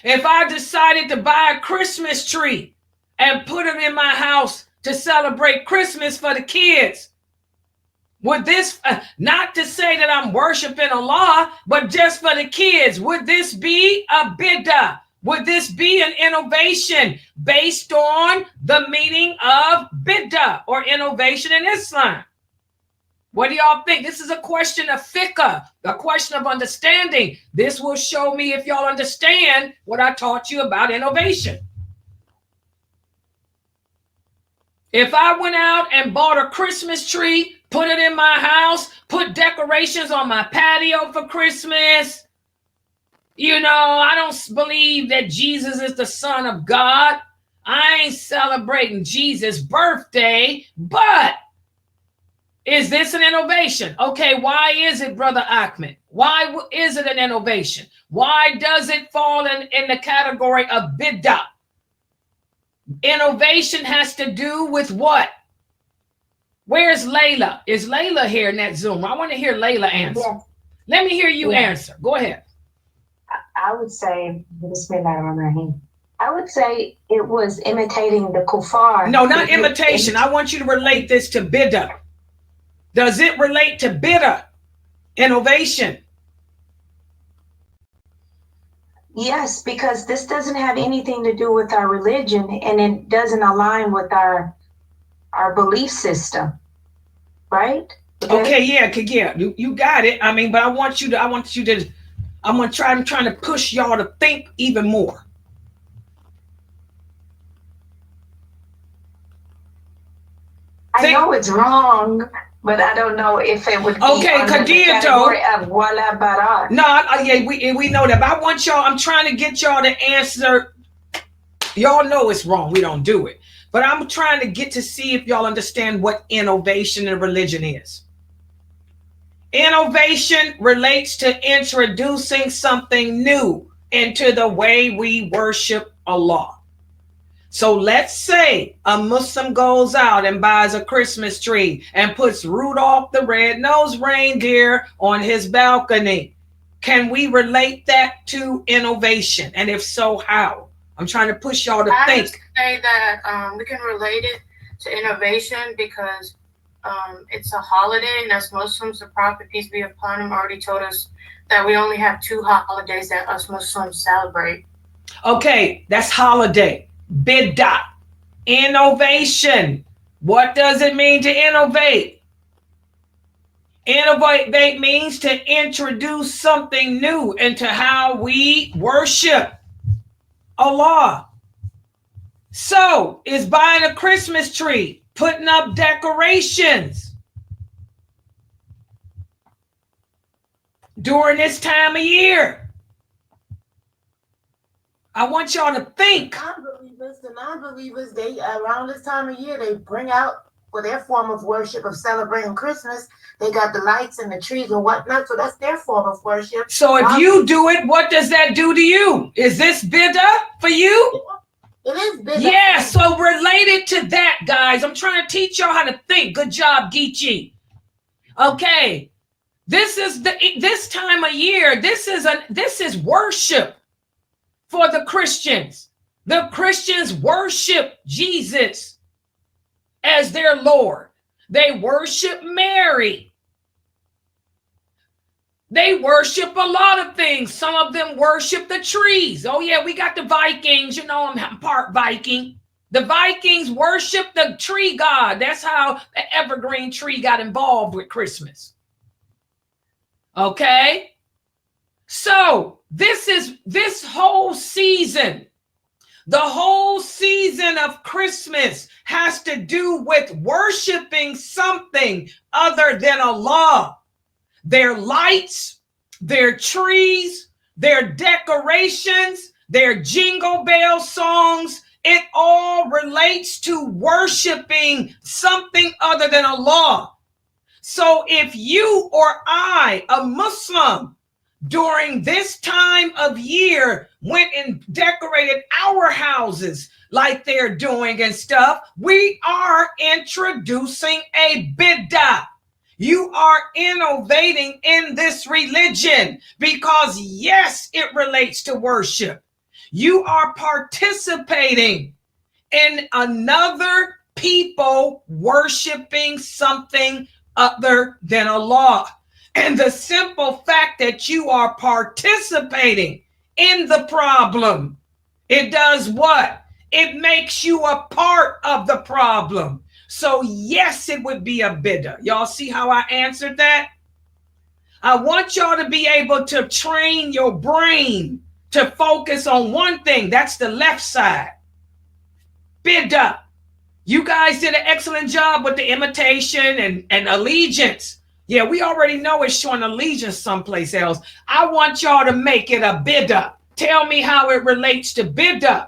B: if I decided to buy a Christmas tree and put it in my house to celebrate Christmas for the kids, Would this, not to say that I'm worshiping Allah, but just for the kids, would this be a bid'ah? Would this be an innovation based on the meaning of bid'ah or innovation in Islam? What do y'all think? This is a question of fiqh, a question of understanding. This will show me if y'all understand what I taught you about innovation. If I went out and bought a Christmas tree, put it in my house, put decorations on my patio for Christmas, you know, I don't believe that Jesus is the Son of God. I ain't celebrating Jesus' birthday, but is this an innovation? Okay, why is it, Brother Ahmed? Why is it an innovation? Why does it fall in the category of bid'ah? Innovation has to do with what? Where's Layla? Is Layla here in that Zoom? I want to hear Layla answer.
K: Yes.
B: Let me hear you
K: Yeah.
B: answer. Go ahead.
K: I would say, I would say it was imitating the kuffar.
B: No, not imitation. I want you to relate this to bid'ah. Does it relate to bid'ah? Innovation?
K: Yes, because this doesn't have anything to do with our religion, and it doesn't align with our belief system, right?
B: Okay, yeah, you got it. I mean, but I'm trying to push y'all to think even more.
K: I know it's wrong, but I don't know if it would be under the category of wala bara.
B: No, yeah, we know that, but I want y'all, I'm trying to get y'all to answer. Y'all know it's wrong. We don't do it. But I'm trying to get to see if y'all understand what innovation in religion is. Innovation relates to introducing something new into the way we worship Allah. So let's say a Muslim goes out and buys a Christmas tree and puts Rudolph the Red-Nosed Reindeer on his balcony. Can we relate that to innovation? And if so, how? I'm trying to push y'all to think.
D: I would say that we can relate it to innovation because it's a holiday, and as Muslims, the Prophet, peace be upon him, already told us that we only have 2 holidays that us Muslims celebrate.
B: Okay, that's holiday. Bid'ah. Innovation. What does it mean to innovate? Innovate means to introduce something new into how we worship Allah. So, is buying a Christmas tree, putting up decorations during this time of year? I want y'all to think.
A: The non-believers, they around this time of year, they bring out for their form of worship of celebrating Christmas. They got the lights and the trees and whatnot, so that's their form of worship.
B: So if you do it, what does that do to you? Is this bid'ah for you?
A: It is bid'ah.
B: Yeah, so related to that, guys, I'm trying to teach y'all how to think. Good job, Geechee. Okay, this time of year. This is worship for the Christians. The Christians worship Jesus as their Lord. They worship Mary. They worship a lot of things. Some of them worship the trees. Oh yeah, we got the Vikings. You know, I'm part Viking. The Vikings worship the tree god. That's how the evergreen tree got involved with Christmas. Okay? So this whole season, the whole season of Christmas has to do with worshiping something other than Allah. Their lights, their trees, their decorations, their jingle bell songs, it all relates to worshiping something other than Allah. So if you or I, a Muslim, during this time of year went and decorated our houses like they're doing and stuff, we are introducing a bid'ah. You are innovating in this religion because, yes, it relates to worship. You are participating in another people worshiping something other than Allah. And the simple fact that you are participating in the problem, it does what? It makes you a part of the problem. So yes, it would be a bid'ah. Y'all see how I answered that? I want y'all to be able to train your brain to focus on one thing. That's the left side. Bid'ah. You guys did an excellent job with the imitation and allegiance. Yeah, we already know it's showing allegiance someplace else. I want y'all to make it a bid'ah. Tell me how it relates to bid'ah.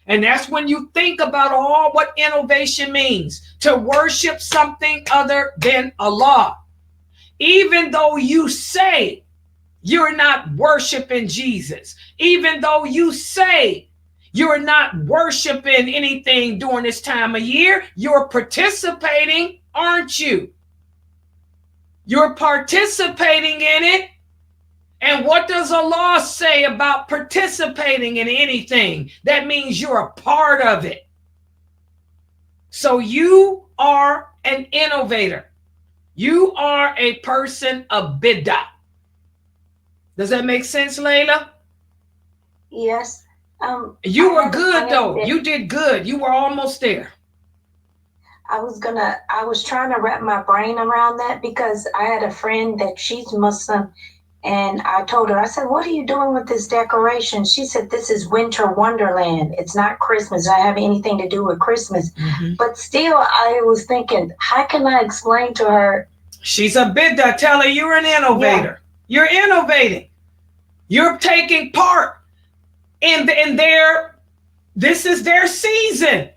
B: And that's when you think about all what innovation means, to worship something other than Allah. Even though you say you're not worshiping Jesus, even though you say you're not worshiping anything during this time of year, you're participating, aren't you? You're participating in it. And what does Allah say about participating in anything? That means you're a part of it. So you are an innovator. You are a person of bid'ah. Does that make sense, Layla?
K: Yes.
B: You were good though. You did good. You were almost there.
K: I was trying to wrap my brain around that because I had a friend that she's Muslim. And I told her, I said, what are you doing with this decoration? She said, this is winter wonderland. It's not Christmas. I have anything to do with Christmas. Mm-hmm. But still, I was thinking, how can I explain to her?
B: She's a bid'ah. Tell her you're an innovator. Yeah. You're innovating. You're taking part in this is their season.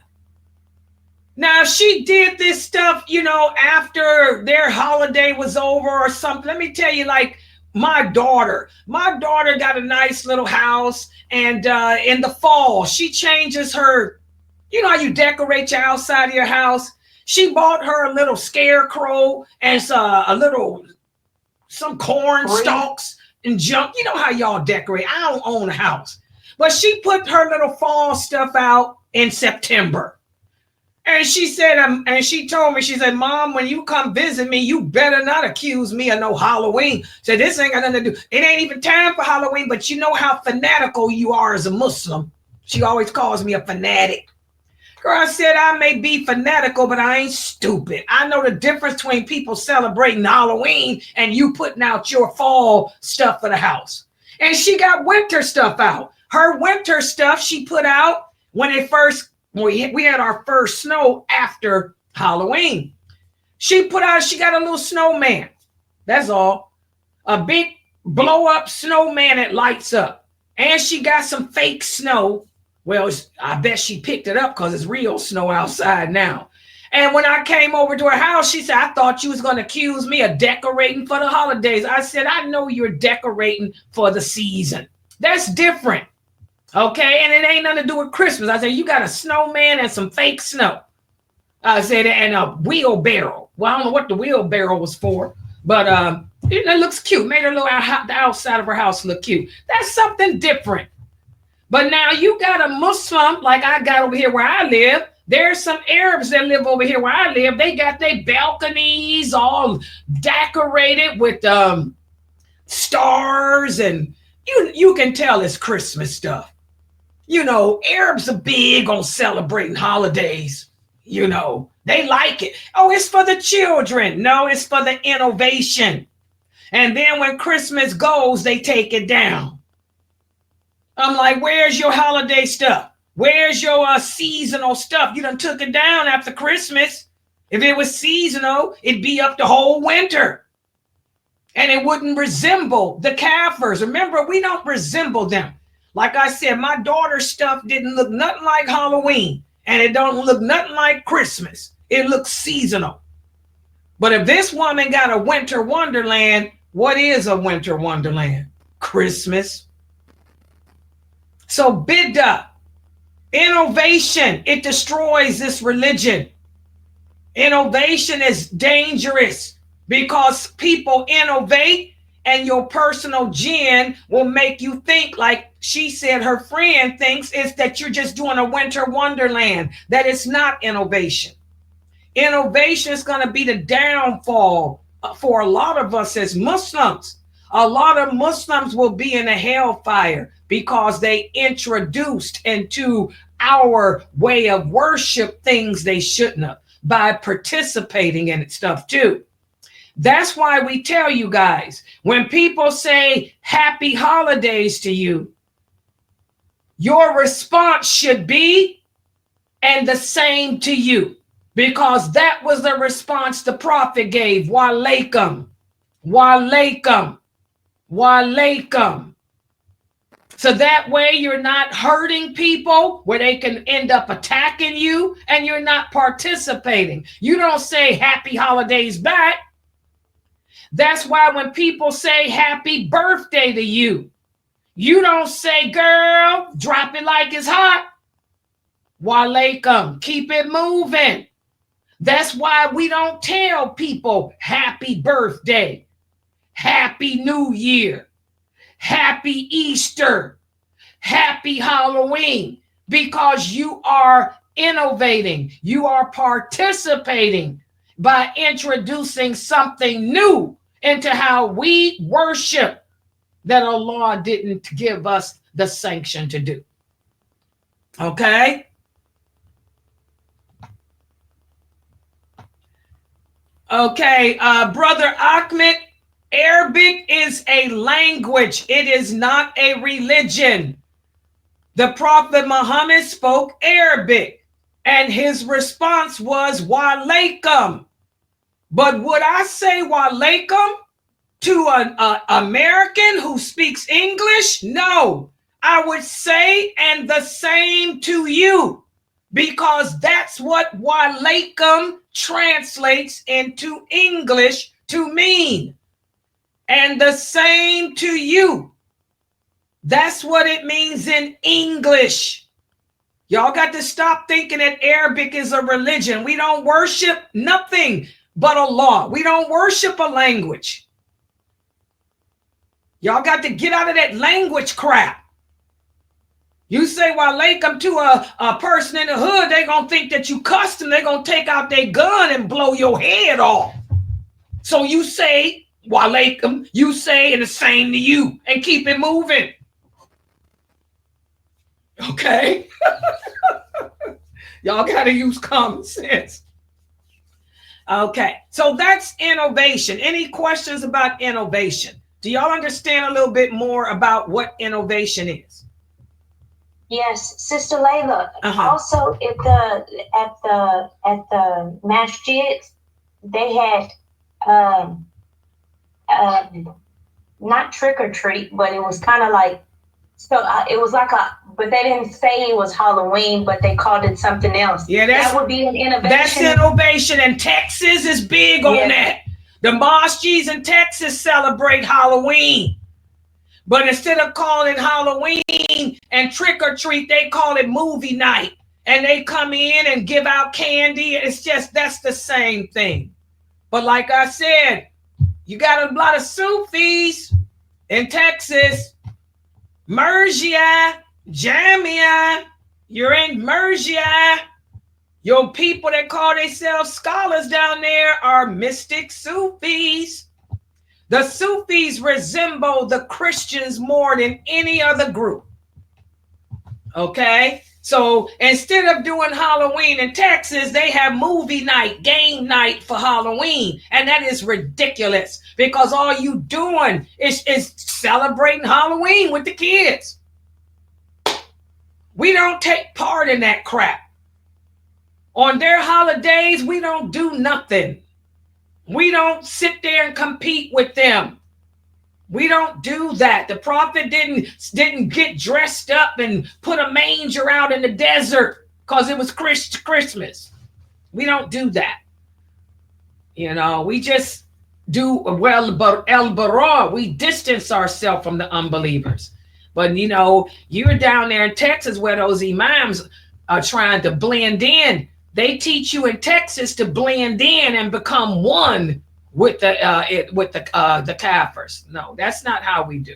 B: Now, if she did this stuff, after their holiday was over or something, let me tell you, like, my daughter got a nice little house, and in the fall, she changes her, how you decorate your outside of your house? She bought her a little scarecrow and some corn stalks and junk. You know how y'all decorate. I don't own a house. But she put her little fall stuff out in September. And she said, and she told me, she said, Mom, when you come visit me, you better not accuse me of no Halloween. Said, this ain't got nothing to do. It ain't even time for Halloween, but you know how fanatical you are as a Muslim. She always calls me a fanatic. Girl, I said, I may be fanatical, but I ain't stupid. I know the difference between people celebrating Halloween and you putting out your fall stuff for the house. And she got winter stuff out. Her winter stuff she put out when we had our first snow after Halloween. She got a little snowman. That's all. A big blow up snowman that lights up. And she got some fake snow. Well, I bet she picked it up because it's real snow outside now. And when I came over to her house, she said, I thought you was going to accuse me of decorating for the holidays. I said, I know you're decorating for the season. That's different. Okay, and it ain't nothing to do with Christmas. I said, you got a snowman and some fake snow. I said, and a wheelbarrow. Well, I don't know what the wheelbarrow was for, but it looks cute. Made the outside of her house look cute. That's something different. But now you got a Muslim, like I got over here where I live. There's some Arabs that live over here where I live. They got their balconies all decorated with stars, and you can tell it's Christmas stuff. Arabs are big on celebrating holidays. They like it. Oh, it's for the children. No, it's for the innovation. And then when Christmas goes, they take it down. I'm like, where's your holiday stuff? Where's your seasonal stuff? You done took it down after Christmas. If it was seasonal, it'd be up the whole winter. And it wouldn't resemble the Kafirs. Remember, we don't resemble them. Like I said, my daughter's stuff didn't look nothing like Halloween, and it don't look nothing like Christmas. It looks seasonal. But if this woman got a winter wonderland, what is a winter wonderland? Christmas. So bid'ah, innovation, it destroys this religion. Innovation is dangerous because people innovate, and your personal jinn will make you think, like she said her friend thinks, is that you're just doing a winter wonderland, that it's not innovation. Innovation is going to be the downfall for a lot of us as Muslims. A lot of Muslims will be in a hellfire because they introduced into our way of worship things they shouldn't have by participating in it stuff too. That's why we tell you guys, when people say happy holidays to you, your response should be, and the same to you, because that was the response the prophet gave. Wa alaikum, wa alaikum, wa alaikum. So that way you're not hurting people where they can end up attacking you, and you're not participating. You don't say happy holidays back. That's why when people say happy birthday to you, you don't say, girl, drop it like it's hot. Wa alaikum, keep it moving. That's why we don't tell people happy birthday, happy New Year, happy Easter, happy Halloween, because you are innovating. You are participating by introducing something new into how we worship that Allah didn't give us the sanction to do. Okay? Okay, Brother Ahmed, Arabic is a language. It is not a religion. The Prophet Muhammad spoke Arabic, and his response was wa alaikum. But would I say wa alaikum to an American who speaks English? No, I would say and the same to you, because that's what wa alaikum translates into English to mean. And the same to you. That's what it means in English. Y'all got to stop thinking that Arabic is a religion. We don't worship nothing but Allah. We don't worship a language. Y'all got to get out of that language crap. You say wa alaikum to a person in the hood, they're going to think that you cussed them. They're going to take out their gun and blow your head off. So you say wa alaikum, you say and the same to you, and keep it moving. Okay? Y'all got to use common sense. Okay, so that's innovation. Any questions about innovation? Do y'all understand a little bit more about what innovation is?
K: Yes, Sister Layla. Also, at the masjid, they had not trick or treat, but it was kind of like, so it was like but they didn't say it was Halloween, but they called it something else. Yeah, that would be an innovation.
B: That's innovation, and Texas is big on that. The mosques in Texas celebrate Halloween, but instead of calling it Halloween and trick or treat, they call it movie night, and they come in and give out candy. It's just, that's the same thing. But like I said, you got a lot of Sufis in Texas. Murjia, Jamia, you're in Murjia. Your people that call themselves scholars down there are mystic Sufis. The Sufis resemble the Christians more than any other group. Okay? So instead of doing Halloween in Texas, they have movie night, game night for Halloween. And that is ridiculous, because all you doing is celebrating Halloween with the kids. We don't take part in that crap. On their holidays, we don't do nothing. We don't sit there and compete with them. We don't do that. The prophet didn't get dressed up and put a manger out in the desert because it was Christmas. We don't do that. You know, we just do well, el-bara. We distance ourselves from the unbelievers. But, you know, you're down there in Texas where those imams are trying to blend in. They teach you in Texas to blend in and become one with the Kafirs. No, that's not how we do.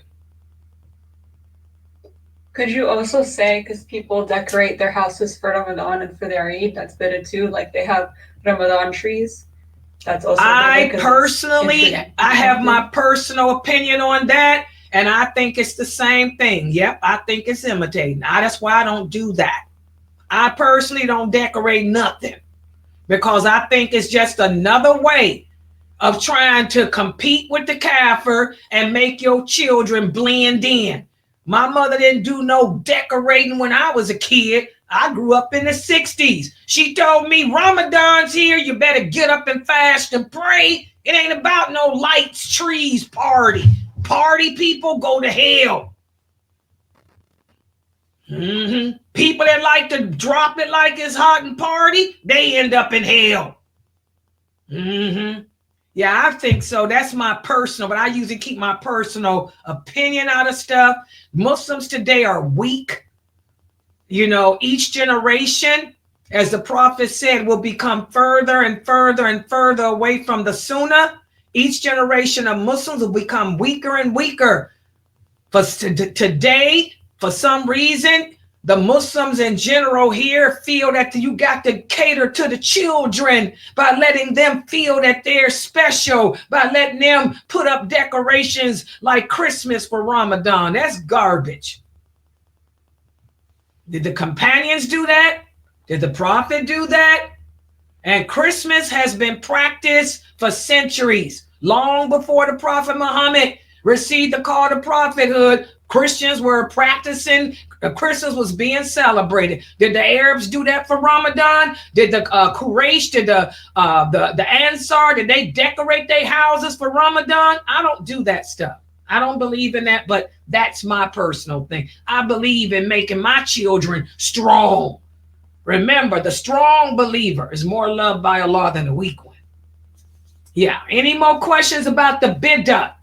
E: Could you also say, because people decorate their houses for Ramadan and for their Eid, that's better too, like they have Ramadan trees. That's also
B: I have my personal opinion on that, and I think it's the same thing. Yep, I think it's imitating. That's why I don't do that. I personally don't decorate nothing because I think it's just another way of trying to compete with the kafir and make your children blend in. My mother didn't do no decorating when I was a kid. I grew up in the 60s. She told me, Ramadan's here. You better get up and fast and pray. It ain't about no lights, trees, party. Party people go to hell. People that like to drop it like it's hot and party, they end up in hell. Yeah, I think so. That's my personal, but I usually keep my personal opinion out of stuff. Muslims today are weak. You know, each generation, as the prophet said, will become further and further and further away from the Sunnah. Each generation of Muslims will become weaker and weaker. For today, for some reason, the Muslims in general here feel that you got to cater to the children by letting them feel that they're special, by letting them put up decorations like Christmas for Ramadan. That's garbage. Did the companions do that? Did the prophet do that? And Christmas has been practiced for centuries. Long before the prophet Muhammad received the call to prophethood, Christians were practicing. Christmas was being celebrated. Did the Arabs do that for Ramadan? Did the Quraysh, did the Ansar, did they decorate their houses for Ramadan? I don't do that stuff. I don't believe in that, but that's my personal thing. I believe in making my children strong. Remember, the strong believer is more loved by Allah than the weak one. Yeah. Any more questions about the bid'ah?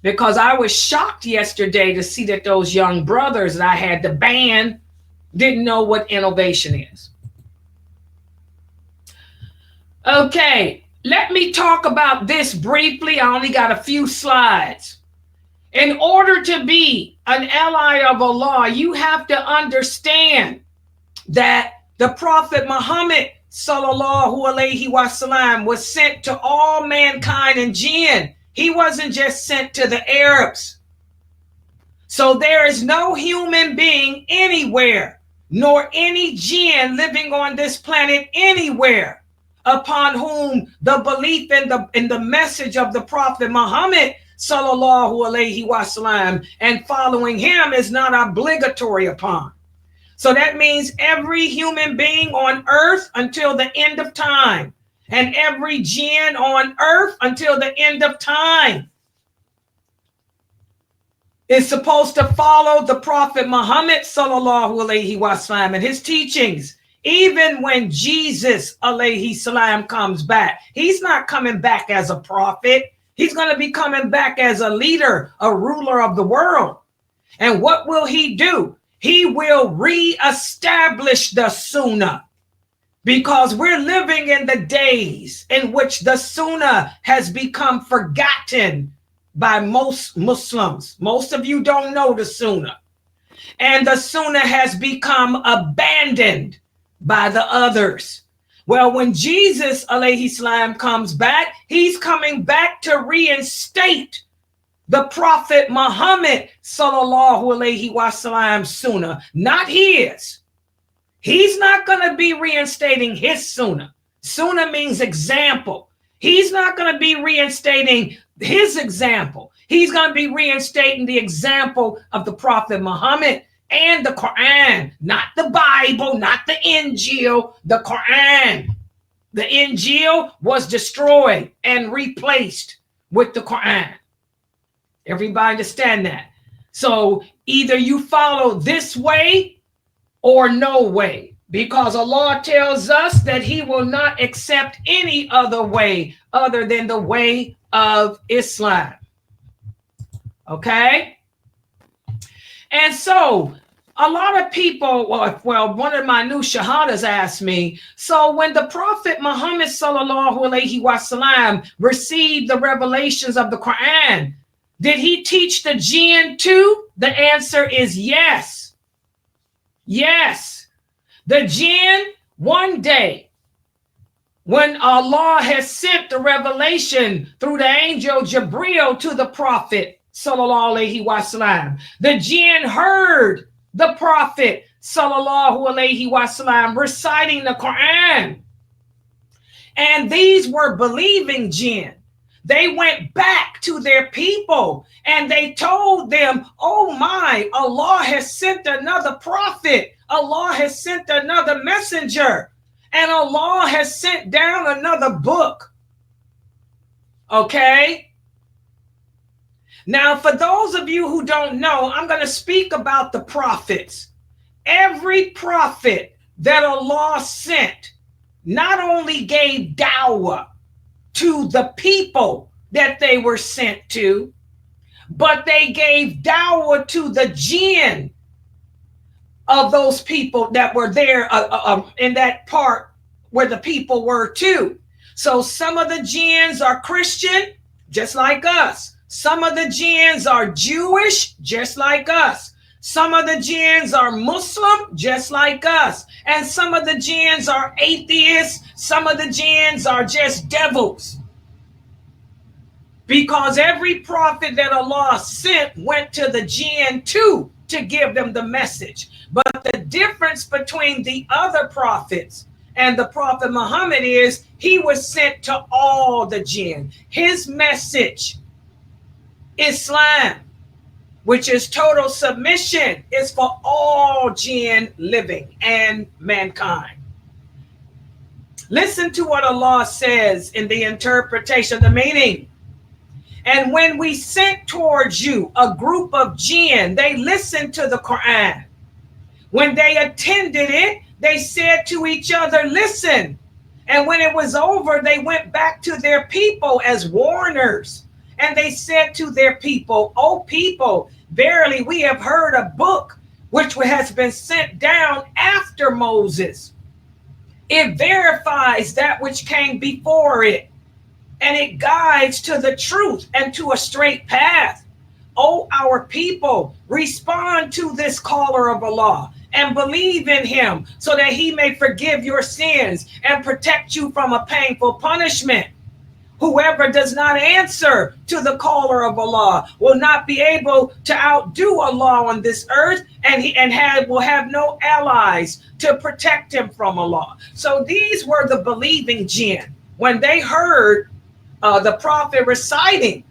B: Because I was shocked yesterday to see that those young brothers that I had to ban didn't know what innovation is. Okay, let me talk about this briefly. I only got a few slides. In order to be an ally of Allah, you have to understand that the Prophet Muhammad sallallahu alaihi wasallam was sent to all mankind and jinn. He wasn't just sent to the Arabs. So there is no human being anywhere, nor any jinn living on this planet anywhere, upon whom the belief in the message of the Prophet Muhammad sallallahu alaihi wasallam and following him is not obligatory upon. So that means every human being on earth until the end of time, and every jinn on earth until the end of time is supposed to follow the Prophet Muhammad sallallahu alaihi wasallam and his teachings. Even when Jesus alayhi salam comes back, he's not coming back as a prophet. He's going to be coming back as a leader, a ruler of the world. And what will he do? He will reestablish the Sunnah, because we're living in the days in which the Sunnah has become forgotten by most Muslims. Most of you don't know the Sunnah. And the Sunnah has become abandoned by the others. Well, when Jesus alayhi salam comes back, he's coming back to reinstate the Prophet Muhammad sallallahu alaihi wasallam Sunnah, not his. He's not going to be reinstating his Sunnah. Sunnah means example. He's not going to be reinstating his example. He's going to be reinstating the example of the Prophet Muhammad and the Quran, not the Bible, not the Injil, the Quran. The Injil was destroyed and replaced with the Quran. Everybody understand that? So either you follow this way or no way, because Allah tells us that he will not accept any other way other than the way of Islam. Okay? And so a lot of people, well, one of my new shahadas asked me, so when the Prophet Muhammad sallallahu alaihi wasallam received the revelations of the Quran, did he teach the jinn too? The answer is yes. Yes, the jinn, one day, when Allah has sent the revelation through the angel Jibril to the Prophet, sallallahu alaihi wasallam, the jinn heard the Prophet, sallallahu alaihi wasallam, reciting the Quran. And these were believing jinn. They went back to their people and they told them, oh my, Allah has sent another prophet. Allah has sent another messenger. And Allah has sent down another book. Okay? Now, for those of you who don't know, I'm going to speak about the prophets. Every prophet that Allah sent not only gave dawah to the people that they were sent to, but they gave dawah to the jinn of those people that were there in that part where the people were too. So some of the jinns are Christian, just like us. Some of the jinns are Jewish, just like us. Some of the jinns are Muslim, just like us. And some of the jinns are atheists. Some of the jinns are just devils. Because every prophet that Allah sent went to the jinn too to give them the message. But the difference between the other prophets and the Prophet Muhammad is he was sent to all the jinn. His message, Islam, which is total submission, is for all jinn living and mankind. Listen to what Allah says in the interpretation, the meaning. And when we sent towards you a group of jinn, they listened to the Quran. When they attended it, they said to each other, listen. And when it was over, they went back to their people as warners. And they said to their people, O people, verily we have heard a book which has been sent down after Moses. It verifies that which came before it, and it guides to the truth and to a straight path. O our people, respond to this caller of Allah and believe in him so that he may forgive your sins and protect you from a painful punishment. Whoever does not answer to the caller of Allah will not be able to outdo Allah on this earth, and will have no allies to protect him from Allah. So these were the believing jinn. When they heard the prophet reciting,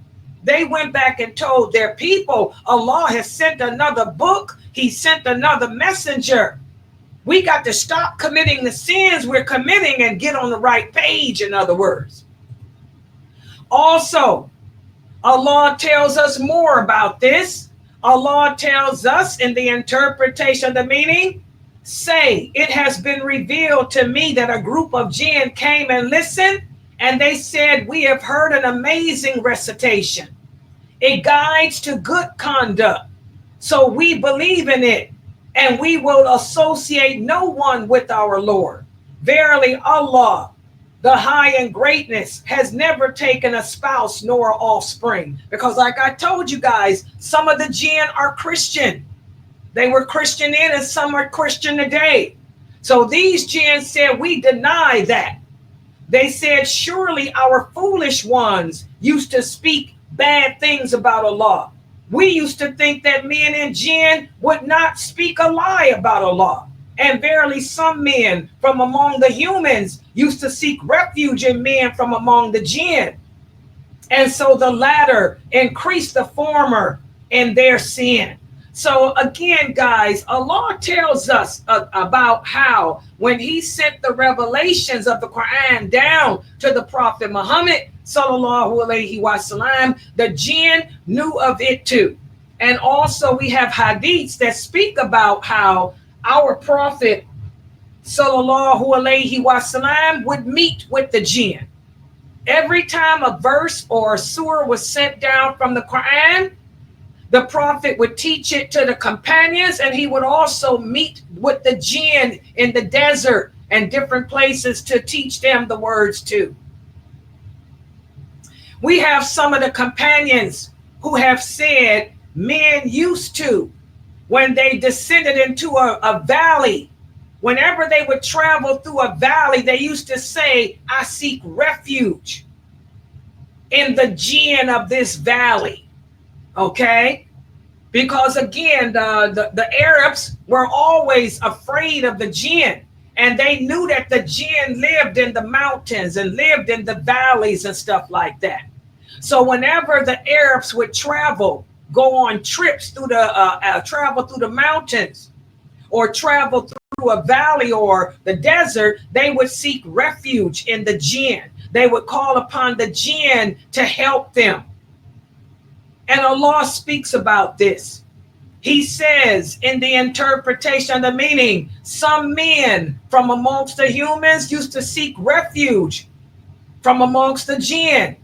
B: they went back and told their people, Allah has sent another book. He sent another messenger. We got to stop committing the sins we're committing and get on the right page, in other words. Also, Allah tells us more about this. Allah tells us in the interpretation, the meaning, say, it has been revealed to me that a group of jinn came and listened, and they said, we have heard an amazing recitation. It guides to good conduct. So we believe in it, and we will associate no one with our Lord. Verily, Allah, the high in greatness, has never taken a spouse nor offspring. Because like I told you guys, some of the jinn are Christian. They were Christian then, and some are Christian today. So these jinn said, we deny that. They said, surely our foolish ones used to speak bad things about Allah. We used to think that men and jinn would not speak a lie about Allah. And verily some men from among the humans used to seek refuge in men from among the jinn. And so the latter increased the former in their sin. So again, guys, Allah tells us about how when he sent the revelations of the Quran down to the Prophet Muhammad, sallallahu alaihi wasallam, the jinn knew of it too. And also we have hadiths that speak about how our Prophet sallallahu alaihi wasallam would meet with the jinn. Every time a verse or a surah was sent down from the Quran, the Prophet would teach it to the companions, and he would also meet with the jinn in the desert and different places to teach them the words too. We have some of the companions who have said men used to when they descended into a valley, whenever they would travel through a valley, they used to say, I seek refuge in the jinn of this valley. Okay? Because again, the Arabs were always afraid of the jinn. And they knew that the jinn lived in the mountains and lived in the valleys and stuff like that. So whenever the Arabs would go on trips through travel through the mountains or travel through a valley or the desert, they would seek refuge in the jinn. They would call upon the jinn to help them. And Allah speaks about this. He says in the interpretation of the meaning, some men from amongst the humans used to seek refuge from amongst the jinn.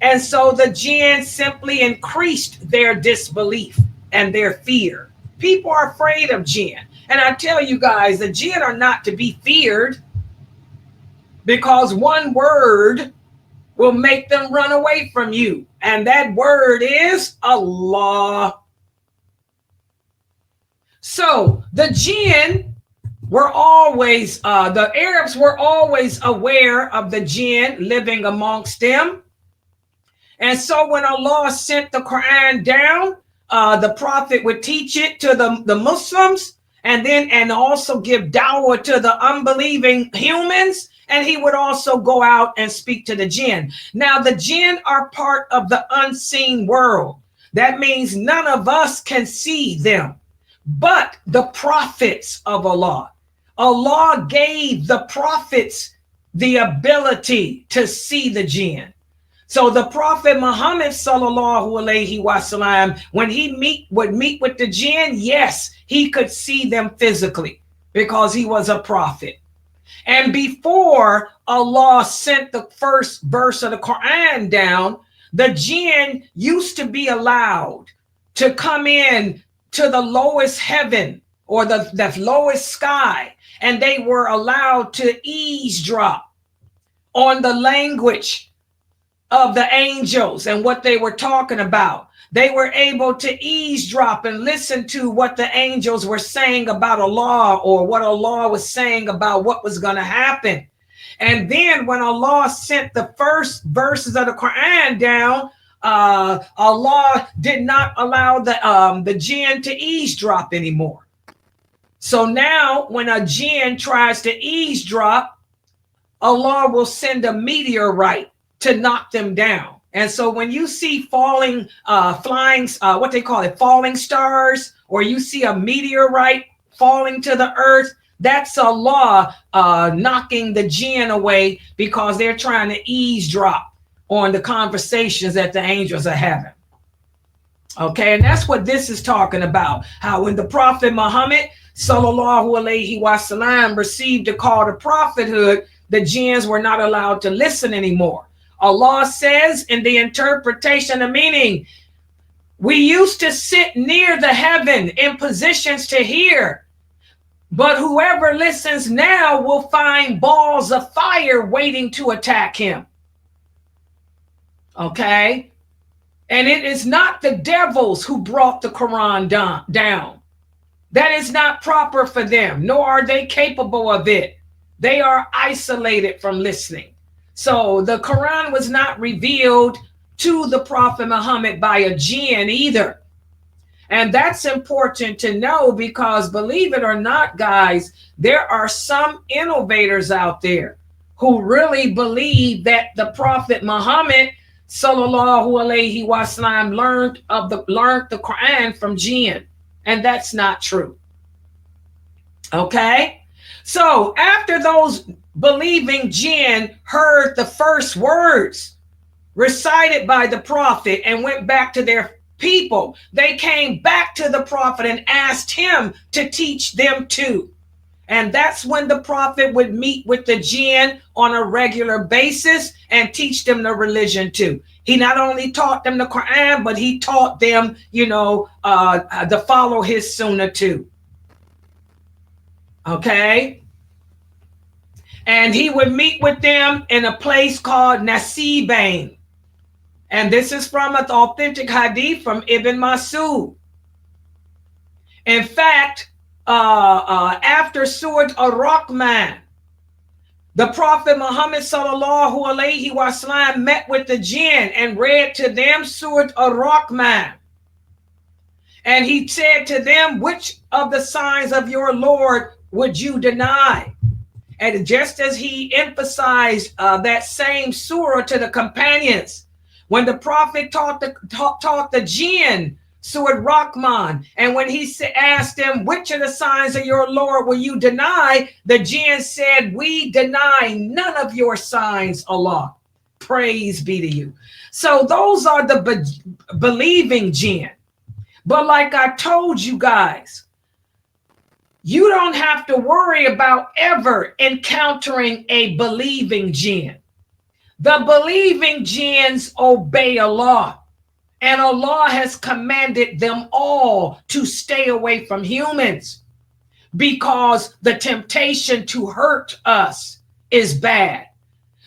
B: And so the jinn simply increased their disbelief and their fear. People are afraid of jinn. And I tell you guys, the jinn are not to be feared, because one word will make them run away from you. And that word is Allah. So the jinn were always, the Arabs were always aware of the jinn living amongst them. And so when Allah sent the Quran down, the Prophet would teach it to the Muslims and also give dawah to the unbelieving humans. And he would also go out and speak to the jinn. Now, the jinn are part of the unseen world. That means none of us can see them, but the prophets of Allah. Allah gave the prophets the ability to see the jinn. So the Prophet Muhammad sallallahu alaihi wasallam, when he would meet with the jinn, yes, he could see them physically because he was a prophet. And before Allah sent the first verse of the Quran down, the jinn used to be allowed to come in to the lowest heaven or the lowest sky, and they were allowed to eavesdrop on the language of the angels and what they were talking about. They were able to eavesdrop and listen to what the angels were saying about Allah, or what Allah was saying about what was going to happen. And then when Allah sent the first verses of the Quran down, Allah did not allow the jinn to eavesdrop anymore. So now when a jinn tries to eavesdrop, Allah will send a meteorite to knock them down. And so when you see falling stars, or you see a meteorite falling to the earth, that's Allah knocking the jinn away, because they're trying to eavesdrop on the conversations that the angels are having. Okay, and that's what this is talking about. How when the Prophet Muhammad sallallahu alaihi wasallam received the call to prophethood, the jinns were not allowed to listen anymore. Allah says in the interpretation of meaning, we used to sit near the heaven in positions to hear, but whoever listens now will find balls of fire waiting to attack him. Okay? And it is not the devils who brought the Quran down. That is not proper for them, nor are they capable of it. They are isolated from listening. So the Quran was not revealed to the Prophet Muhammad by a jinn either. And that's important to know, because believe it or not, guys, there are some innovators out there who really believe that the Prophet Muhammad sallallahu alaihi wasallam learned the Quran from jinn, and that's not true. Okay? So after those believing jinn heard the first words recited by the prophet and went back to their people, they came back to the prophet and asked him to teach them too. And that's when the prophet would meet with the jinn on a regular basis and teach them the religion too. He not only taught them the Quran, but he taught them, to follow his sunnah too. Okay? And he would meet with them in a place called Nasibain. And this is from an authentic hadith from Ibn Masud. In fact, after Surah Ar-Rahman, the Prophet Muhammad sallallahu alaihi wasallam met with the jinn and read to them Surah Ar-Rahman. And he said to them, which of the signs of your Lord would you deny? And just as he emphasized that same surah to the companions, when the Prophet taught the jinn Surah Rahman, and when he asked them, which of the signs of your Lord will you deny? The jinn said, we deny none of your signs, Allah. Praise be to you. So those are the believing jinn. But like I told you guys, you don't have to worry about ever encountering a believing jinn. The believing jinns obey Allah, and Allah has commanded them all to stay away from humans because the temptation to hurt us is bad.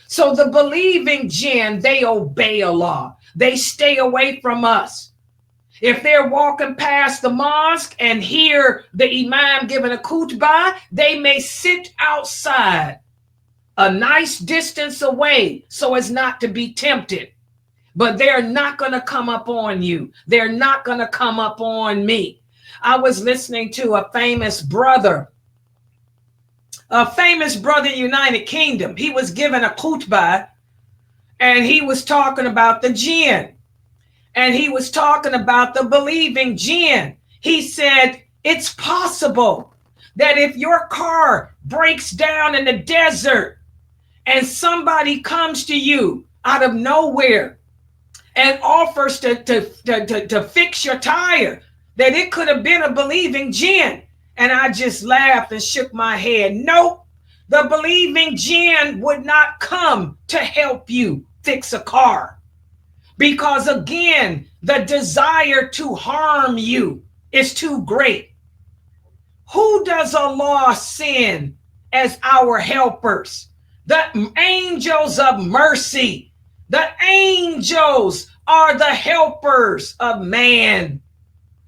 B: So the believing jinn, they obey Allah. They stay away from us. If they're walking past the mosque and hear the imam giving a khutbah, they may sit outside a nice distance away so as not to be tempted. But they're not going to come up on you. They're not going to come up on me. I was listening to a famous brother in the United Kingdom. He was giving a khutbah and he was talking about the jinn. And he was talking about the believing jinn. He said, it's possible that if your car breaks down in the desert and somebody comes to you out of nowhere and offers to fix your tire, that it could have been a believing jinn. And I just laughed and shook my head. Nope, the believing jinn would not come to help you fix a car. Because again, the desire to harm you is too great. Who does Allah send as our helpers? The angels of mercy. The angels are the helpers of man.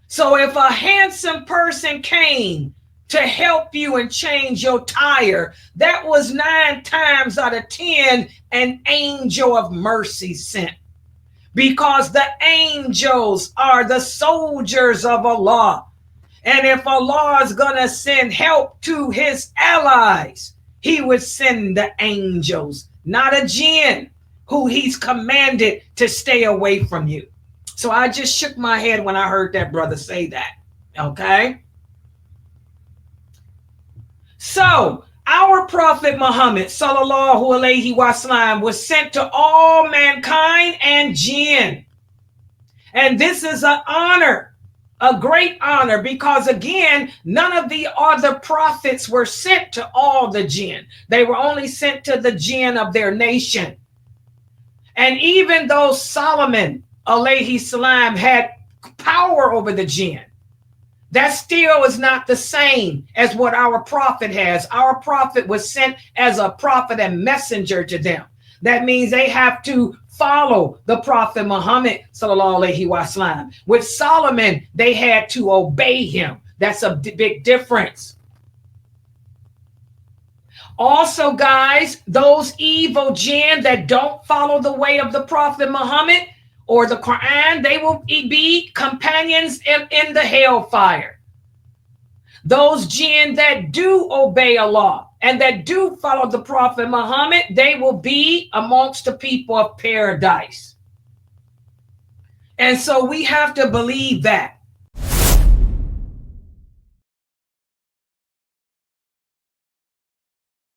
B: So if a handsome person came to help you and change your tire, that was 9 times out of 10 an angel of mercy sent. Because the angels are the soldiers of Allah. And if Allah is going to send help to his allies, he would send the angels, not a jinn who he's commanded to stay away from you. So I just shook my head when I heard that brother say that. Okay? So our Prophet Muhammad sallallahu alaihi wasallam was sent to all mankind and jinn. And this is an honor, a great honor, because again, none of the other prophets were sent to all the jinn. They were only sent to the jinn of their nation. And even though Solomon alayhi salam had power over the jinn, that still is not the same as what our prophet has. Our prophet was sent as a prophet and messenger to them. That means they have to follow the Prophet Muhammad sallallahu alaihi wasallam. With Solomon, they had to obey him. That's a big difference. Also, guys, those evil jinn that don't follow the way of the Prophet Muhammad or the Quran, they will be companions in the hellfire. Those jinn that do obey Allah and that do follow the Prophet Muhammad, they will be amongst the people of paradise. And so we have to believe that.